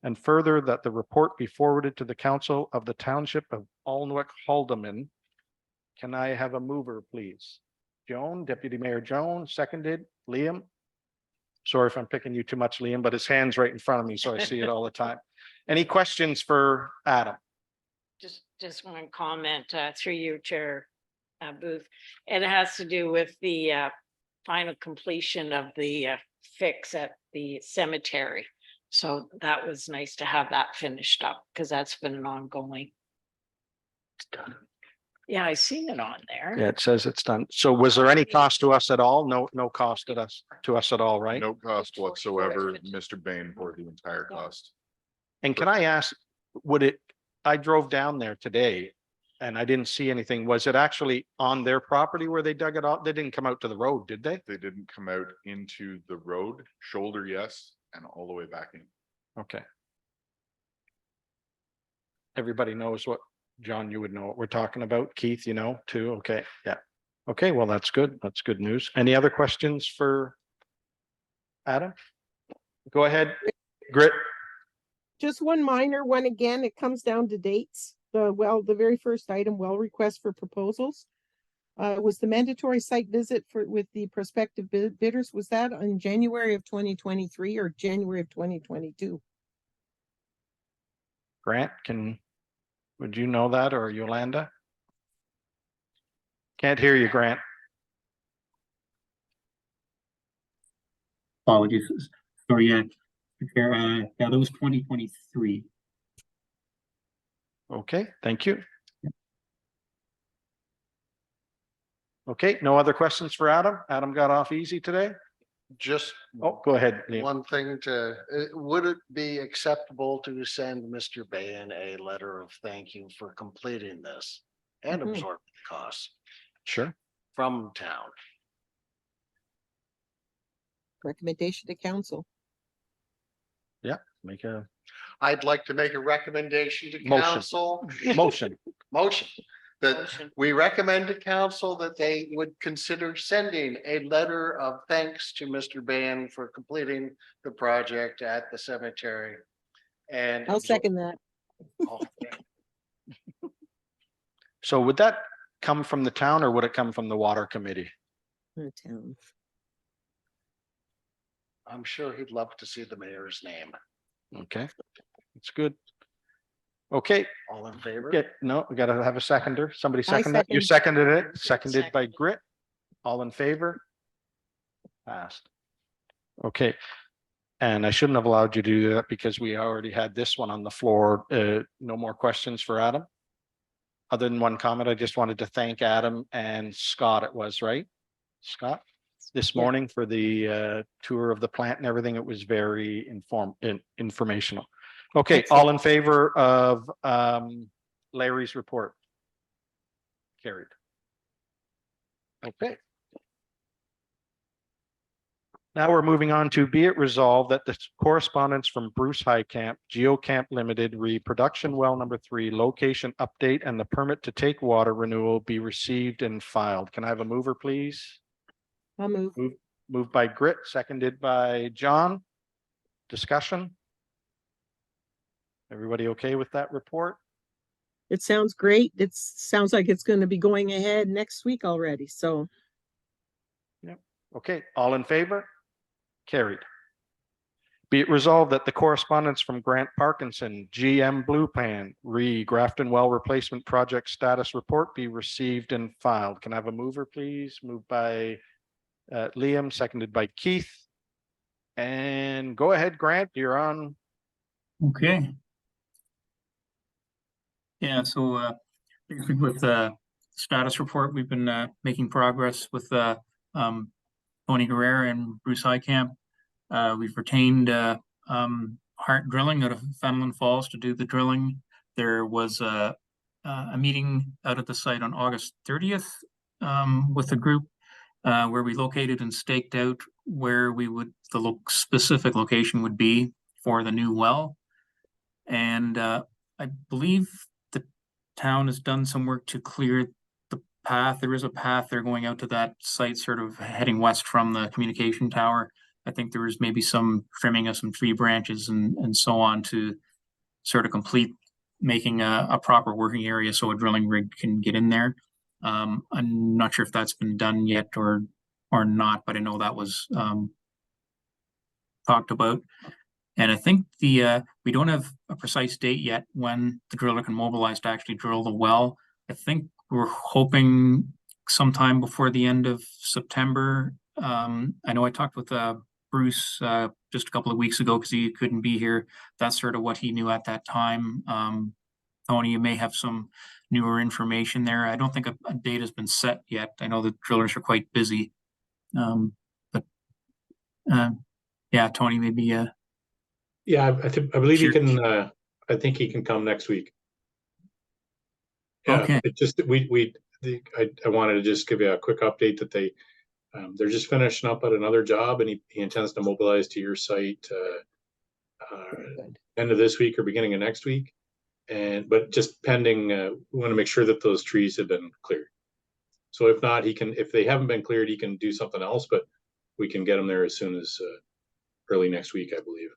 And further, that the report be forwarded to the Council of the Township of Alnwick Haldeman. Can I have a mover, please? Joan, Deputy Mayor Joan, seconded. Liam? Sorry if I'm picking you too much, Liam, but his hand's right in front of me, so I see it all the time. Any questions for Adam? Just one comment through you, Chair Booth. It has to do with the final completion of the fix at the cemetery. So that was nice to have that finished up because that's been an ongoing. Yeah, I seen it on there. Yeah, it says it's done. So was there any cost to us at all? No cost to us at all, right? No cost whatsoever. Mr. Bain for the entire cost. And can I ask, I drove down there today and I didn't see anything. Was it actually on their property where they dug it out? They didn't come out to the road, did they? They didn't come out into the road, shoulder, yes, and all the way back in. Okay. Everybody knows what, John, you would know what we're talking about. Keith, you know, too. Okay, yeah. Okay, well, that's good. That's good news. Any other questions for Adam? Go ahead, Grit. Just one minor one again, it comes down to dates. The very first item, well request for proposals. Was the mandatory site visit with the prospective bidders, was that in January of 2023 or January of 2022? Grant, would you know that, or Yolanda? Can't hear you, Grant. Apologies. Sorry, yeah, that was 2023. Okay, thank you. Okay, no other questions for Adam? Adam got off easy today? Just Oh, go ahead, Liam. one thing would it be acceptable to send Mr. Bain a letter of thank you for completing this and Mhm. absorbing the costs Sure. from town? Recommendation to council. Make a I'd like to make a recommendation to Motion. council. motion. Motion that Motion. we recommend to council that they would consider sending a letter of thanks to Mr. Bain for completing the project at the cemetery. And I'll second that. Oh, yeah. So would that come from the town or would it come from the water committee? Town. I'm sure he'd love to see the mayor's name. Okay, that's good. Okay, All in favor? no, we gotta have a seconder. Somebody I second that. You second. seconded it, seconded by Grit. All in favor? Passed. Okay. And I shouldn't have allowed you to do that because we already had this one on the floor. No more questions for Adam? Other than one comment, I just wanted to thank Adam and Scott, it was, right? Scott, this Yeah. morning for the tour of the plant and everything. It was very informational. Okay, Excellent. all in favor of Larry's report? Carried. Okay. Now we're moving on to be it resolved that the correspondence from Bruce Highcamp, GeoCamp Limited, reproduction well number 3, location update and the permit to take water renewal be received and filed. Can I have a mover, please? I'll move. Moved by Grit, seconded by John. Discussion? Everybody okay with that report? It sounds great. It sounds like it's going to be going ahead next week already. So Okay, all in favor? Carried. Be it resolved that the correspondence from Grant Parkinson, GM Blue Pan, Grafton Well Replacement Project Status Report be received and filed. Can I have a mover, please? Moved by Liam, seconded by Keith. And go ahead, Grant, you're on. Okay. Yeah, so with the status report, we've been making progress with Tony Guerrero and Bruce Highcamp. We've retained Hart Drilling out of Fenelon Falls to do the drilling. There was a meeting out at the site on August 30th with the group where we located and staked out where we would, the specific location would be for the new well. And I believe the town has done some work to clear the path. There is a path there going out to that site, sort of heading west from the communication tower. I think there was maybe some trimming of some tree branches and so on to sort of complete making a proper working area so a drilling rig can get in there. I'm not sure if that's been done yet or not, but I know that was talked about. And I think we don't have a precise date yet when the driller can mobilize to actually drill the well. I think we're hoping sometime before the end of September. I know I talked with Bruce just a couple of weeks ago because he couldn't be here. That's sort of what he knew at that time. Tony, you may have some newer information there. I don't think a date has been set yet. I know the drillers are quite busy. But yeah, Tony, maybe Yeah, I believe he Sure. can, I think he can come next week. Yeah, Okay. it just, I wanted to just give you a quick update that they're just finishing up at another job, and he intends to mobilize to your site, end of this week or beginning of next week. But just pending, we want to make sure that those trees have been cleared. So if not, if they haven't been cleared, he can do something else, but we can get them there as soon as, early next week, I believe.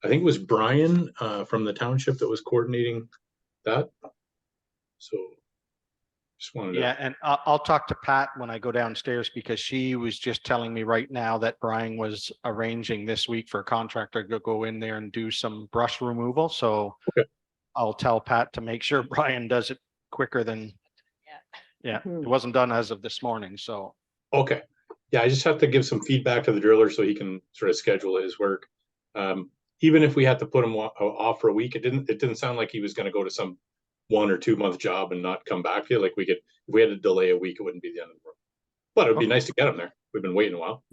I think it was Brian, from the township that was coordinating that. So just wanted to. Yeah, and I'll talk to Pat when I go downstairs because she was just telling me right now that Brian was arranging this week for a contractor to go in there and do some brush removal. So Okay. I'll tell Pat to make sure Brian does it quicker than, yeah, Mhm. it wasn't done as of this morning. So, Okay. Yeah, I just have to give some feedback to the driller so he can sort of schedule his work. Even if we had to put him off for a week, it didn't sound like he was going to go to some 1 or 2 month job and not come back here. Like if we had to delay a week, it wouldn't be the end of the world. But it would be Okay. nice to get him there. We've been waiting a while.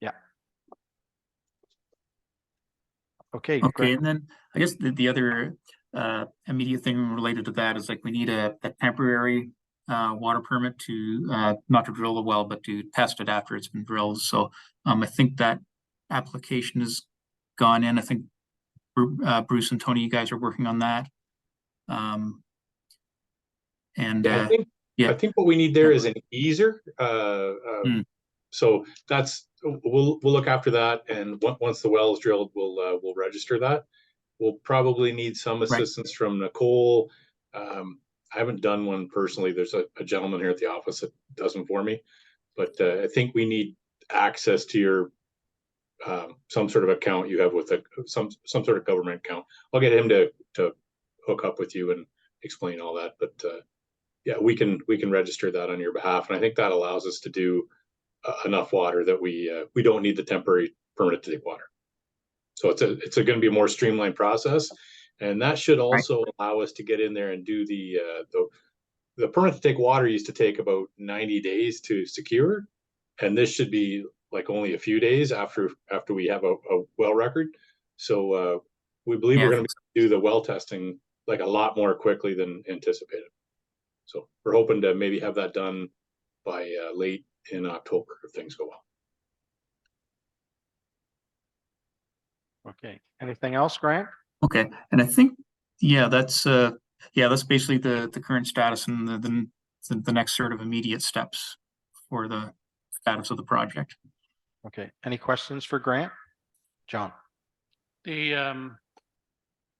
yeah. Okay. Okay, great. and then I guess the other immediate thing related to that is like we need a temporary water permit to not to drill the well, but to test it after it's been drilled. So I think that application has gone in. I think Bruce and Tony, you guys are working on that. And Yeah, I yeah, think what we need there is an easer. Hmm. So we'll look after that, and once the well is drilled, we'll register that. We'll probably need some assistance from Nicole. I haven't done one personally. There's a gentleman here at the office that does them for me, but I think we need access to your some sort of account you have with some sort of government account. I'll get him to hook up with you and explain all that. But yeah, we can register that on your behalf, and I think that allows us to do enough water that we don't need the temporary permit to take water. So it's going to be a more streamlined process, and that should also allow us to get in there and do the permit to take water used to take about 90 days to secure, and this should be like only a few days after we have a well record. So we believe we're going to do the well testing like a lot more quickly than anticipated. So we're hoping to maybe have that done by late in October if things go well. Okay. Anything else, Grant? Okay, and I think that's basically the current status and the next sort of immediate steps for the status of the project. Okay. Any questions for Grant? John? The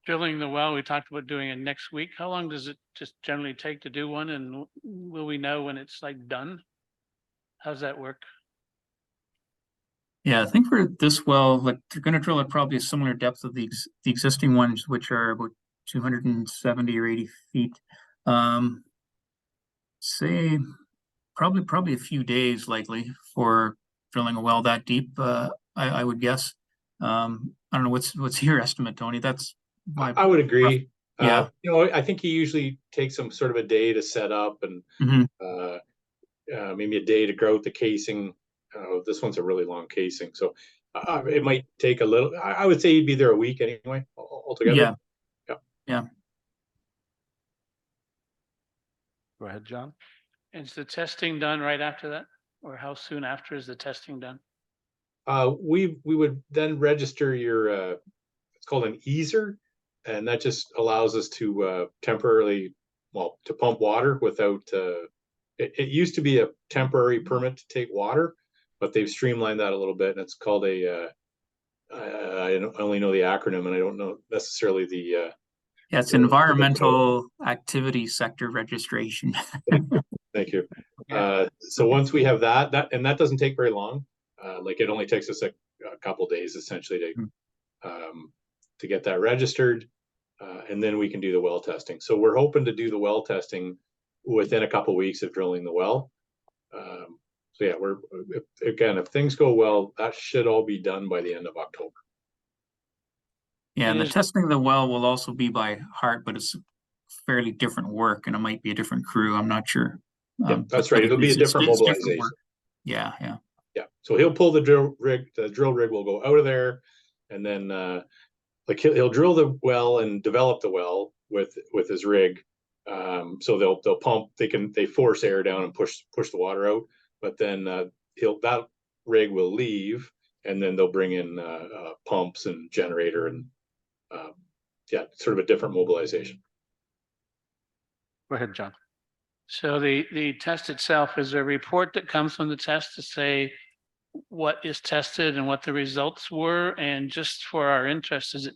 drilling the well, we talked about doing it next week. How long does it just generally take to do one? And will we know when it's like done? How's that work? Yeah, I think for this well, like they're going to drill at probably a similar depth of the existing ones, which are about 270 or 80 feet. Say probably a few days likely for drilling a well that deep. I would guess. I don't know what's your estimate, Tony? That's I would agree. Yeah. I think he usually takes some sort of a day to set up and maybe a day to grout the casing. This one's a really long casing, so it might take a little. I would say he'd be there a week anyway, altogether. Yeah. Go ahead, John. Is the testing done right after that? Or how soon after is the testing done? We would then register your. It's called an easer, and that just allows us to temporarily, well, to pump water without, it used to be a temporary permit to take water, but they've streamlined that a little bit, and it's called I only know the acronym, and I don't know necessarily the, Yeah, it's the- environmental activity sector registration. thank you. So once we have that, that doesn't take very long. Like it only takes us a couple days essentially to get that registered. And then we can do the well testing. So we're hoping to do the well testing within a couple weeks of drilling the well. So yeah, if things go well, that should all be done by the end of October. Yeah, and the Is- testing of the well will also be by heart, but it's fairly different work and it might be a different crew. I'm not sure. Yeah, that's but right. It'll be a it's different mobilization. work. Yeah, yeah. Yeah. So he'll pull the drill rig. The drill rig will go out of there, and then like he'll drill the well and develop the well with his rig. So they'll pump. They force air down and push the water out. But then that rig will leave, and then they'll bring in pumps and generator and sort of a different mobilization. Go ahead, John. So the test itself, is there a report that comes from the test to say what is tested and what the results were? And just for our interest, is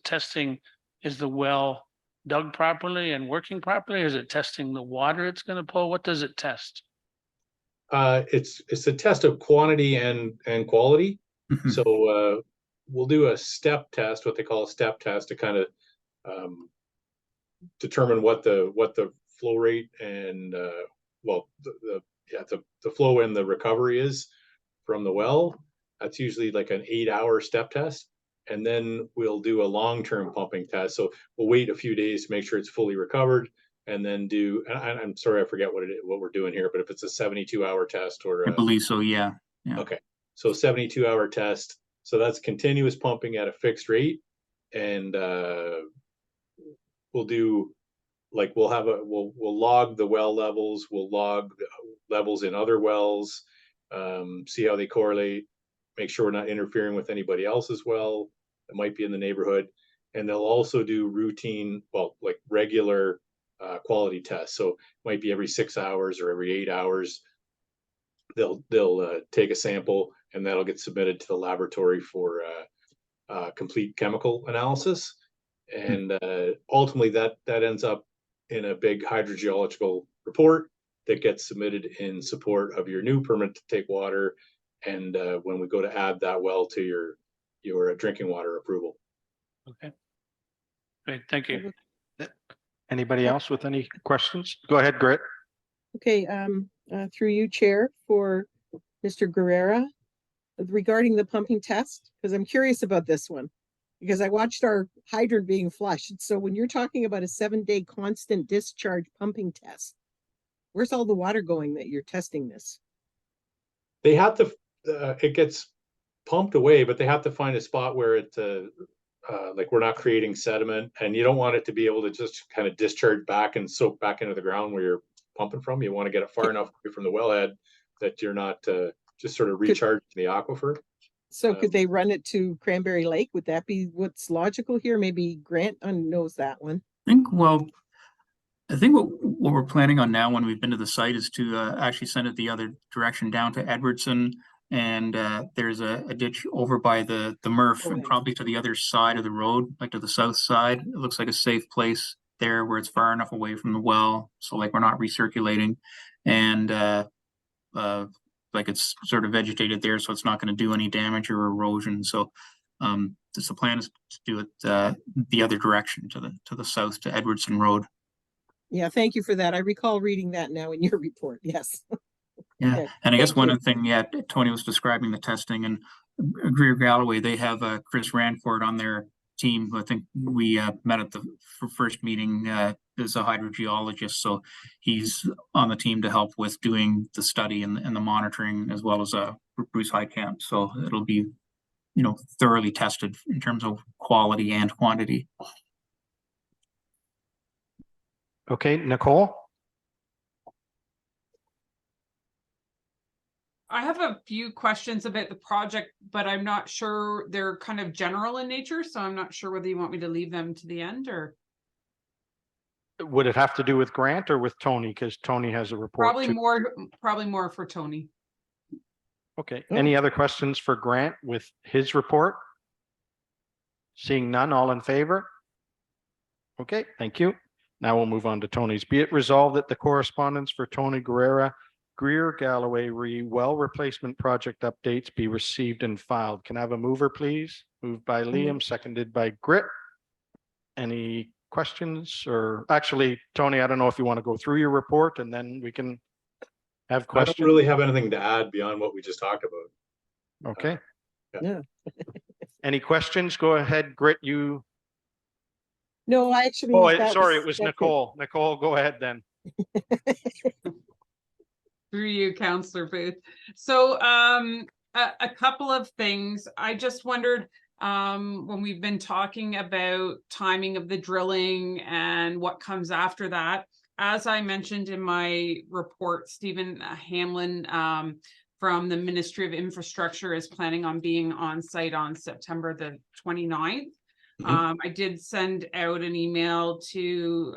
the well dug properly and working properly? Or is it testing the water it's going to pull? What does it test? It's a test of quantity and quality. Mhm. So we'll do a step test, what they call a step test, to kind of determine what the flow rate and the flow and the recovery is from the well. That's usually like an 8-hour step test. And then we'll do a long-term pumping test. So we'll wait a few days to make sure it's fully recovered, and then I'm sorry, I forget what we're doing here, but if it's a 72-hour test or I believe so, yeah. okay. So 72-hour test. So that's continuous pumping at a fixed rate. And we'll log the well levels, we'll log the levels in other wells, see how they correlate, make sure we're not interfering with anybody else's well that might be in the neighborhood. And they'll also do routine, like regular quality tests. So it might be every 6 hours or every 8 hours. They'll take a sample, and that'll get submitted to the laboratory for complete chemical analysis. And ultimately that ends up in a big hydrogeological report that gets submitted in support of your new permit to take water. And when we go to add that well to your drinking water approval. Okay. Great, thank you. Anybody else with any questions? Go ahead, Grit. Okay, through you, Chair, for Mr. Guerrera, regarding the pumping test, because I'm curious about this one, because I watched our hydrant being flushed. So when you're talking about a 7-day constant discharge pumping test, where's all the water going that you're testing this? They have to, it gets pumped away, but they have to find a spot where it, like we're not creating sediment, and you don't want it to be able to just kind of discharge back and soak back into the ground where you're pumping from. You want to get it far enough away from the wellhead that you're not just sort of recharging the aquifer. So could they run it to Cranberry Lake? Would that be what's logical here? Maybe Grant knows that one. I think what we're planning on now when we've been to the site is to actually send it the other direction down to Edwardson, and there's a ditch over by the MRF and probably to the other side of the road, like to the south side. It looks like a safe place there where it's far enough away from the well, so like we're not recirculating, and like it's sort of vegetated there, so it's not going to do any damage or erosion. So the plan is to do it the other direction to the south to Edwardson Road. Yeah, thank you for that. I recall reading that now in your report. Yes. Yeah, Okay, and I guess thank one you. other thing, yeah, Tony was describing the testing, and Greer Galloway, they have Chris Ranford on their team, who I think we met at the first meeting as a hydrogeologist. So he's on the team to help with doing the study and the monitoring, as well as Bruce Highcamp. So it'll be, thoroughly tested in terms of quality and quantity. Okay, Nicole. I have a few questions about the project, but I'm not sure, they're kind of general in nature, so I'm not sure whether you want me to leave them to the end or. Would it have to do with Grant or with Tony? Because Tony has a report too. Probably more for Tony. Okay, Oh. any other questions for Grant with his report? Seeing none, all in favor? Okay, thank you. Now we'll move on to Tony's. Be it resolved that the correspondence for Tony Greer Galloway well replacement project updates be received and filed. Can I have a mover, please? Moved by Liam, seconded by Grit. Any questions? Or actually, Tony, I don't know if you want to go through your report and then we can have I questions. don't really have anything to add beyond what we just talked about. Okay. Yeah. Any questions? Go ahead, Grit. You. No, I actually. Oh, that sorry, it was that's Nicole. Nicole, go ahead then. Through you, Counselor Booth. So a couple of things. I just wondered, when we've been talking about timing of the drilling and what comes after that, as I mentioned in my report, Stephen Hamlin from the Ministry of Infrastructure is planning on being on site on September the 29th. I did send out an email to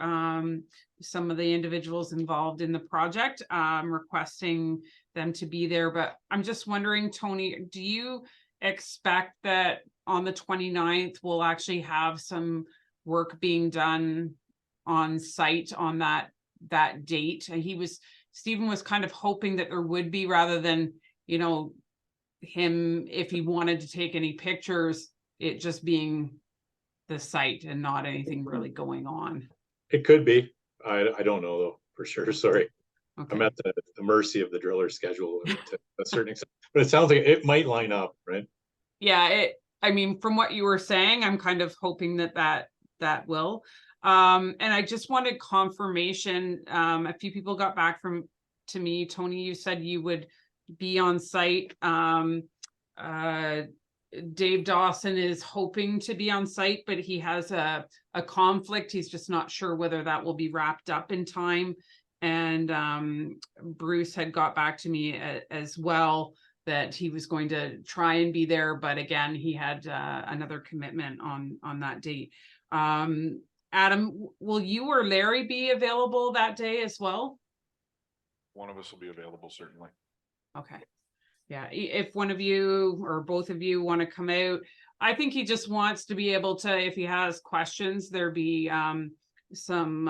some of the individuals involved in the project, requesting them to be there. But I'm just wondering, Tony, do you expect that on the 29th, we'll actually have some work being done on site on that date? Stephen was kind of hoping that there would be, rather than, you know, him, if he wanted to take any pictures, it just being the site and not anything really going on. It could be. I don't know though, for sure. Sorry. Okay. I'm at the mercy of the driller's schedule to a certain extent, but it sounds like it might line up, right? Yeah, I mean, from what you were saying, I'm kind of hoping that will. And I just wanted confirmation. A few people got back to me. Tony, you said you would be on site. Dave Dawson is hoping to be on site, but he has a conflict. He's just not sure whether that will be wrapped up in time. And Bruce had got back to me as well, that he was going to try and be there, but again, he had another commitment on that date. Adam, will you or Larry be available that day as well? One of us will be available, certainly. Okay. Yeah, if one of you or both of you want to come out, I think he just wants to be able to, if he has questions, there be some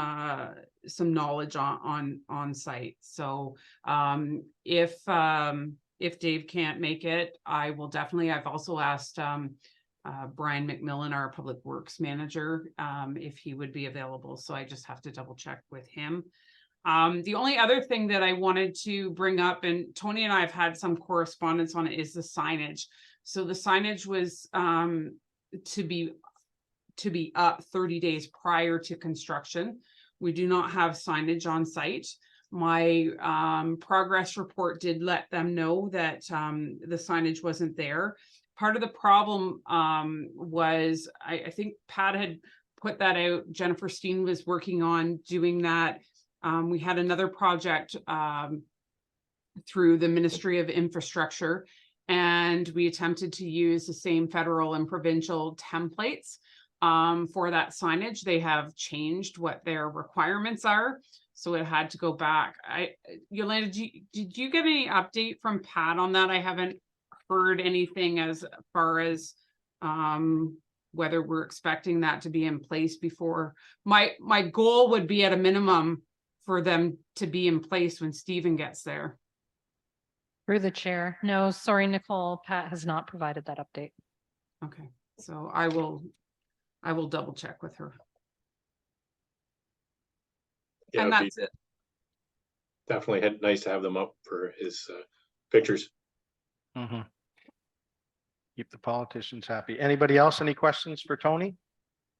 knowledge on site. So if Dave can't make it, I will definitely. I've also asked Brian McMillan, our public works manager, if he would be available. So I just have to double check with him. The only other thing that I wanted to bring up, and Tony and I have had some correspondence on it, is the signage. So the signage was to be up 30 days prior to construction. We do not have signage on site. My progress report did let them know that the signage wasn't there. Part of the problem was, I think Pat had put that out. Jennifer Steen was working on doing that. We had another project through the Ministry of Infrastructure, and we attempted to use the same federal and provincial templates for that signage. They have changed what their requirements are, so it had to go back. Yolanda, did you get any update from Pat on that? I haven't heard anything as far as whether we're expecting that to be in place before. My goal would be at a minimum for them to be in place when Stephen gets there. Through the chair. No, sorry, Nicole, Pat has not provided that update. Okay, so I will double check with her. Yeah, And that's it. Definitely nice to have them up for his pictures. Mhm. Keep the politicians happy. Anybody else? Any questions for Tony?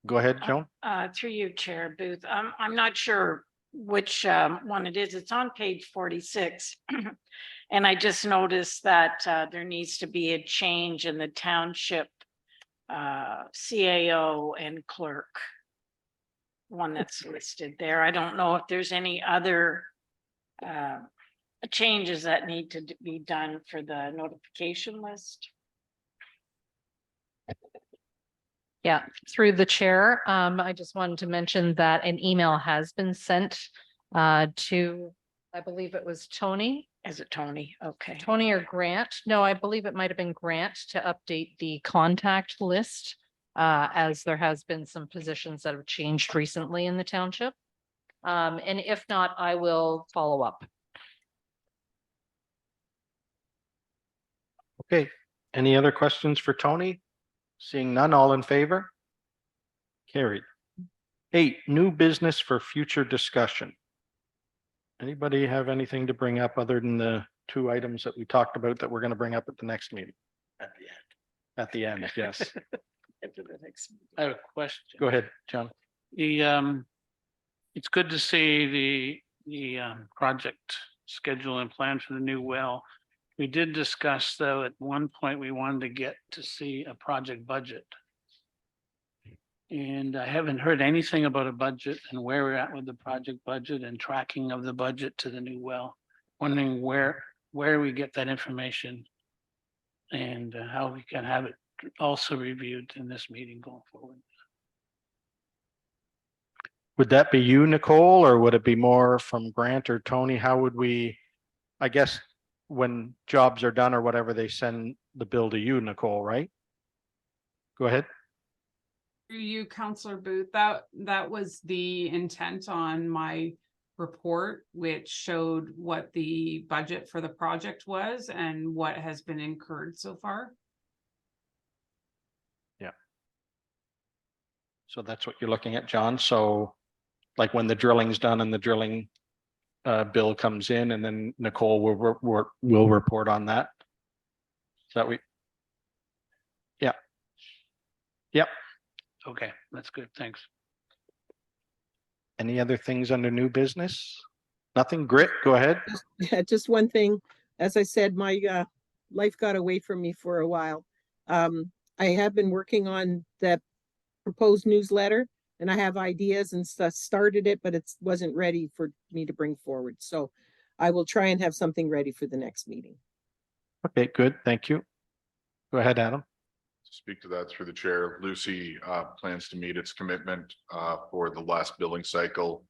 Go ahead, Joan. Through you, Chair Booth. I'm not sure which one it is. It's on page 46. And I just noticed that there needs to be a change in the township CAO and clerk. One that's listed there. I don't know if there's any other changes that need to be done for the notification list. Yeah, through the chair, I just wanted to mention that an email has been sent to, I believe it was Tony. Is it Tony? Okay. Tony or Grant? No, I believe it might have been Grant to update the contact list. As there has been some positions that have changed recently in the township. And if not, I will follow up. Okay, any other questions for Tony? Seeing none, all in favor? Carried. 8, new business for future discussion. Anybody have anything to bring up other than the 2 items that we talked about that we're going to bring up at the next meeting? At the end, yes. After the next. I have a question. Go ahead, John. It's good to see the project schedule and plan for the new well. We did discuss, though, at one point, we wanted to get to see a project budget. And I haven't heard anything about a budget and where we're at with the project budget and tracking of the budget to the new well. Wondering where we get that information and how we can have it also reviewed in this meeting going forward. Would that be you, Nicole, or would it be more from Grant or Tony? How would we, I guess, when jobs are done or whatever, they send the bill to you, Nicole, right? Go ahead. Through you, Counselor Booth, that was the intent on my report, which showed what the budget for the project was and what has been incurred so far. Yeah. So that's what you're looking at, John. So like when the drilling's done and the drilling bill comes in, and then Nicole will report on that. Is that we? Yeah. Yep. Okay, that's good. Thanks. Any other things under new business? Nothing? Grit, go ahead. Yeah, just one thing. As I said, my life got away from me for a while. I have been working on the proposed newsletter, and I have ideas and stuff, started it, but it wasn't ready for me to bring forward. So I will try and have something ready for the next meeting. Okay, good. Thank you. Go ahead, Adam. Speak to that through the chair. Lucy plans to meet its commitment for the last billing cycle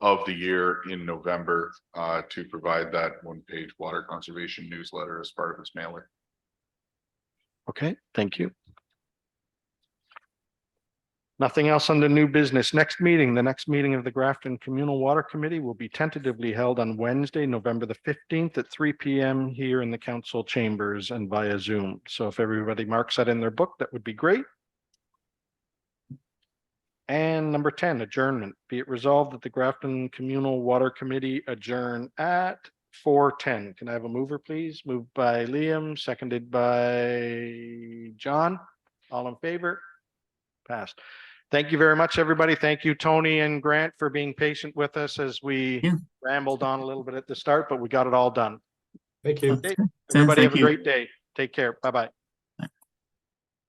of the year in November to provide that 1-page water conservation newsletter as part of its mailer. Okay, thank you. Nothing else under new business. The next meeting of the Grafton Communal Water Committee will be tentatively held on Wednesday, November the 15th at 3 p.m. here in the council chambers and via Zoom. So if everybody marks that in their book, that would be great. And number 10, adjournment. Be it resolved that the Grafton Communal Water Committee adjourn at 4:10. Can I have a mover, please? Moved by Liam, seconded by John. All in favor? Passed. Thank you very much, everybody. Thank you, Tony and Grant, for being patient with us as we rambled on a little bit at the start, but we got it all done. Thank you. Okay. Everybody Thank have a you. great day. Take care. Bye-bye.